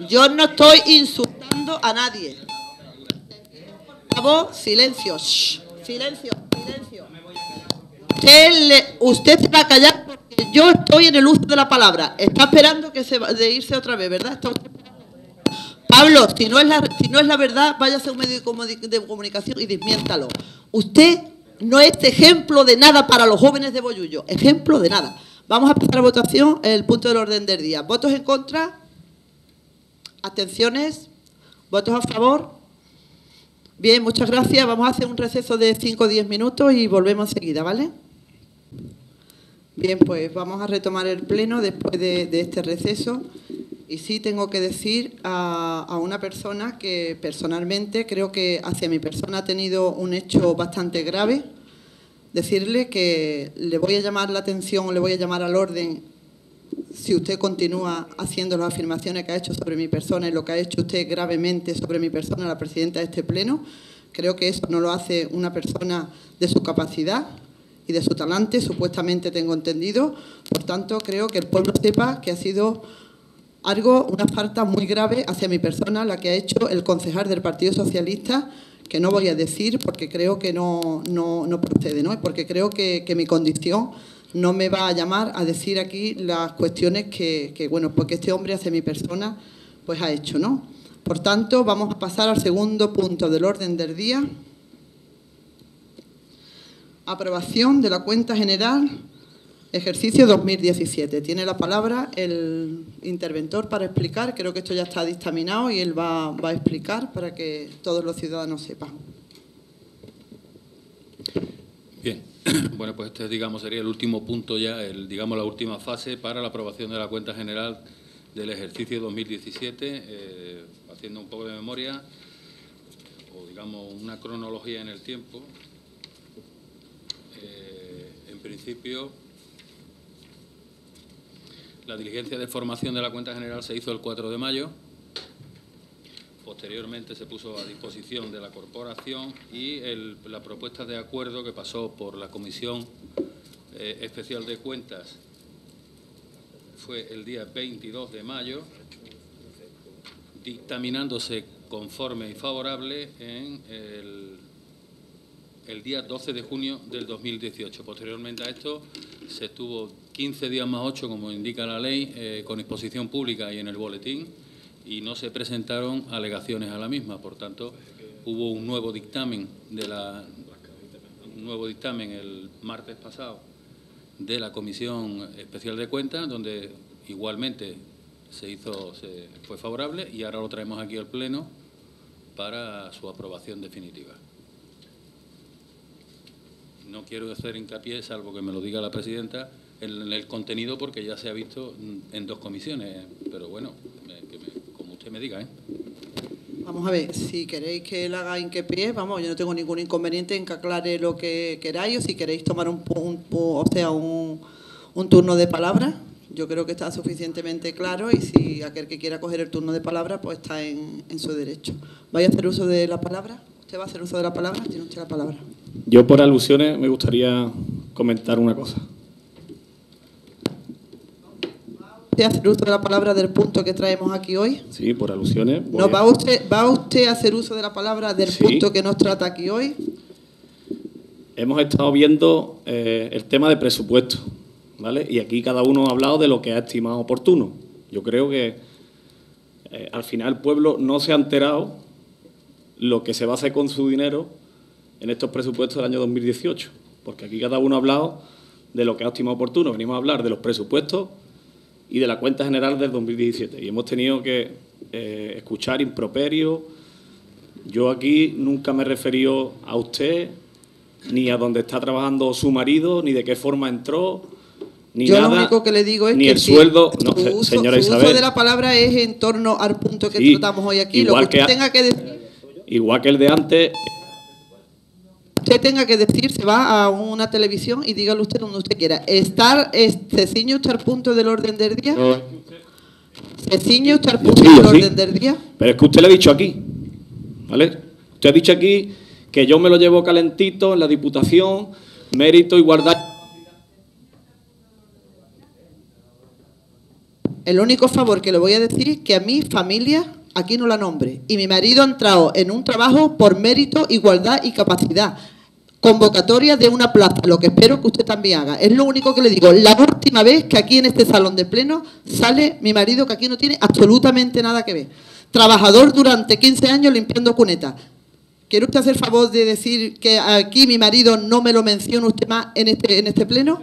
Yo no estoy insultando a nadie. Por favor, silencio. Shh, silencio. Usted se va a callar porque yo estoy en el uso de la palabra. Está esperando de irse otra vez, ¿verdad? Está usted... Pablo, si no es la verdad, váyase a un medio de comunicación y desmiéntalo. Usted no es ejemplo de nada para los jóvenes de Bollullo. Ejemplo de nada. Vamos a pasar a votación el punto del orden del día. ¿Votos en contra? ¿Abstenciones? ¿Votos a favor? Bien, muchas gracias. Vamos a hacer un receso de 5 o 10 minutos y volvemos enseguida, ¿vale? Bien, pues vamos a retomar el pleno después de este receso. Y sí tengo que decir a una persona que personalmente creo que hacia mi persona ha tenido un hecho bastante grave. Decirle que le voy a llamar la atención, le voy a llamar al orden si usted continúa haciendo las afirmaciones que ha hecho sobre mi persona y lo que ha hecho usted gravemente sobre mi persona, la presidenta de este pleno. Creo que eso no lo hace una persona de su capacidad y de su talante, supuestamente tengo entendido. Por tanto, creo que el pueblo sepa que ha sido una falta muy grave hacia mi persona la que ha hecho el concejal del Partido Socialista, que no voy a decir porque creo que no procede, ¿no? Porque creo que mi condición no me va a llamar a decir aquí las cuestiones que bueno, porque este hombre hacia mi persona pues ha hecho, ¿no? Por tanto, vamos a pasar al segundo punto del orden del día. Aprobación de la cuenta general ejercicio 2017. Tiene la palabra el interventor para explicar. Creo que esto ya está dictaminado y él va a explicar para que todos los ciudadanos sepan. Bien, bueno, pues este, digamos, sería el último punto ya, digamos, la última fase para la aprobación de la cuenta general del ejercicio 2017, haciendo un poco de memoria, o digamos, una cronología en el tiempo. En principio, la diligencia de formación de la cuenta general se hizo el 4 de mayo. Posteriormente se puso a disposición de la corporación y la propuesta de acuerdo que pasó por la Comisión Especial de Cuentas fue el día 22 de mayo, dictaminándose conforme y favorable en el día 12 de junio del 2018. Posteriormente a esto se estuvo 15 días más 8, como indica la ley, con exposición pública y en el boletín, y no se presentaron alegaciones a la misma. Por tanto, hubo un nuevo dictamen el martes pasado de la Comisión Especial de Cuentas, donde igualmente fue favorable, y ahora lo traemos aquí al Pleno para su aprobación definitiva. No quiero hacer hincapié, salvo que me lo diga la presidenta, en el contenido, porque ya se ha visto en 2 comisiones, pero bueno, como usted me diga, ¿eh? Vamos a ver, si queréis que él haga hincapié, vamos, yo no tengo ningún inconveniente en que aclare lo que queráis, o si queréis tomar un turno de palabra. Yo creo que está suficientemente claro, y si aquel que quiera coger el turno de palabra, pues está en su derecho. ¿Vais a hacer uso de la palabra? ¿Usted va a hacer uso de la palabra? Tiene usted la palabra. Yo, por alusiones, me gustaría comentar una cosa. ¿Va a hacer uso de la palabra del punto que traemos aquí hoy? Sí, por alusiones. ¿Va usted a hacer uso de la palabra del punto que nos trata aquí hoy? Hemos estado viendo el tema de presupuesto, ¿vale? Y aquí cada uno ha hablado de lo que ha estimado oportuno. Yo creo que al final el pueblo no se ha enterado lo que se va a hacer con su dinero en estos presupuestos del año 2018, porque aquí cada uno ha hablado de lo que ha estimado oportuno. Venimos a hablar de los presupuestos y de la cuenta general del 2017, y hemos tenido que escuchar improperios. Yo aquí nunca me he referido a usted, ni a dónde está trabajando su marido, ni de qué forma entró, ni yo nada. Lo único que le digo es ni que el sueldo. No, su señora Isabel, uso de la palabra es en torno al punto que tratamos hoy aquí. Lo que usted tenga que decir. Igual que el de antes. usted tenga que decir, se va a una televisión y dígalo usted donde usted quiera. ¿Se ciñe usted al punto del orden del día? No. ¿Se ciñe usted al punto Sí, del yo sí. orden del día? Pero es que usted lo ha dicho aquí, ¿vale? Usted ha dicho aquí que yo me lo llevo calentito en la Diputación, mérito, igualdad. El único favor que le voy a decir es que a mi familia aquí no la nombre. Y mi marido ha entrado en un trabajo por mérito, igualdad y capacidad. Convocatoria de una plaza, lo que espero que usted también haga. Es lo único que le digo. La última vez que aquí en este salón de pleno sale mi marido, que aquí no tiene absolutamente nada que ver. Trabajador durante 15 años limpiando cunetas. ¿Quiere usted hacer favor de decir que aquí mi marido no me lo menciona usted más en este pleno?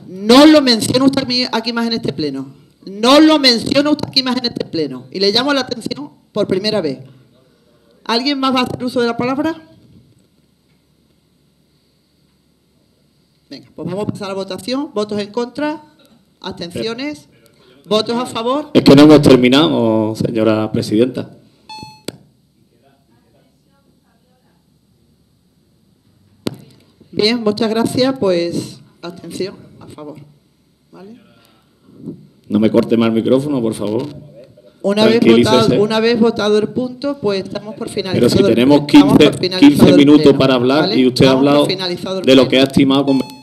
No lo menciona usted aquí más en este pleno. No lo menciona usted aquí más en este pleno. Y le llamo la atención por primera vez. ¿Alguien más va a hacer uso de la palabra? Venga, pues vamos a pasar a la votación. ¿Votos en contra? ¿Abstenciones? ¿Votos a favor? Es que no hemos terminado, señora presidenta. Bien, muchas gracias. Pues abstención a favor. ¿Vale? No me corte más el micrófono, por favor. Una vez votado el punto, pues estamos por finalizar. Pero si tenemos 15 minutos para hablar, ¿vale? Y usted ha hablado de lo que ha estimado conveniente.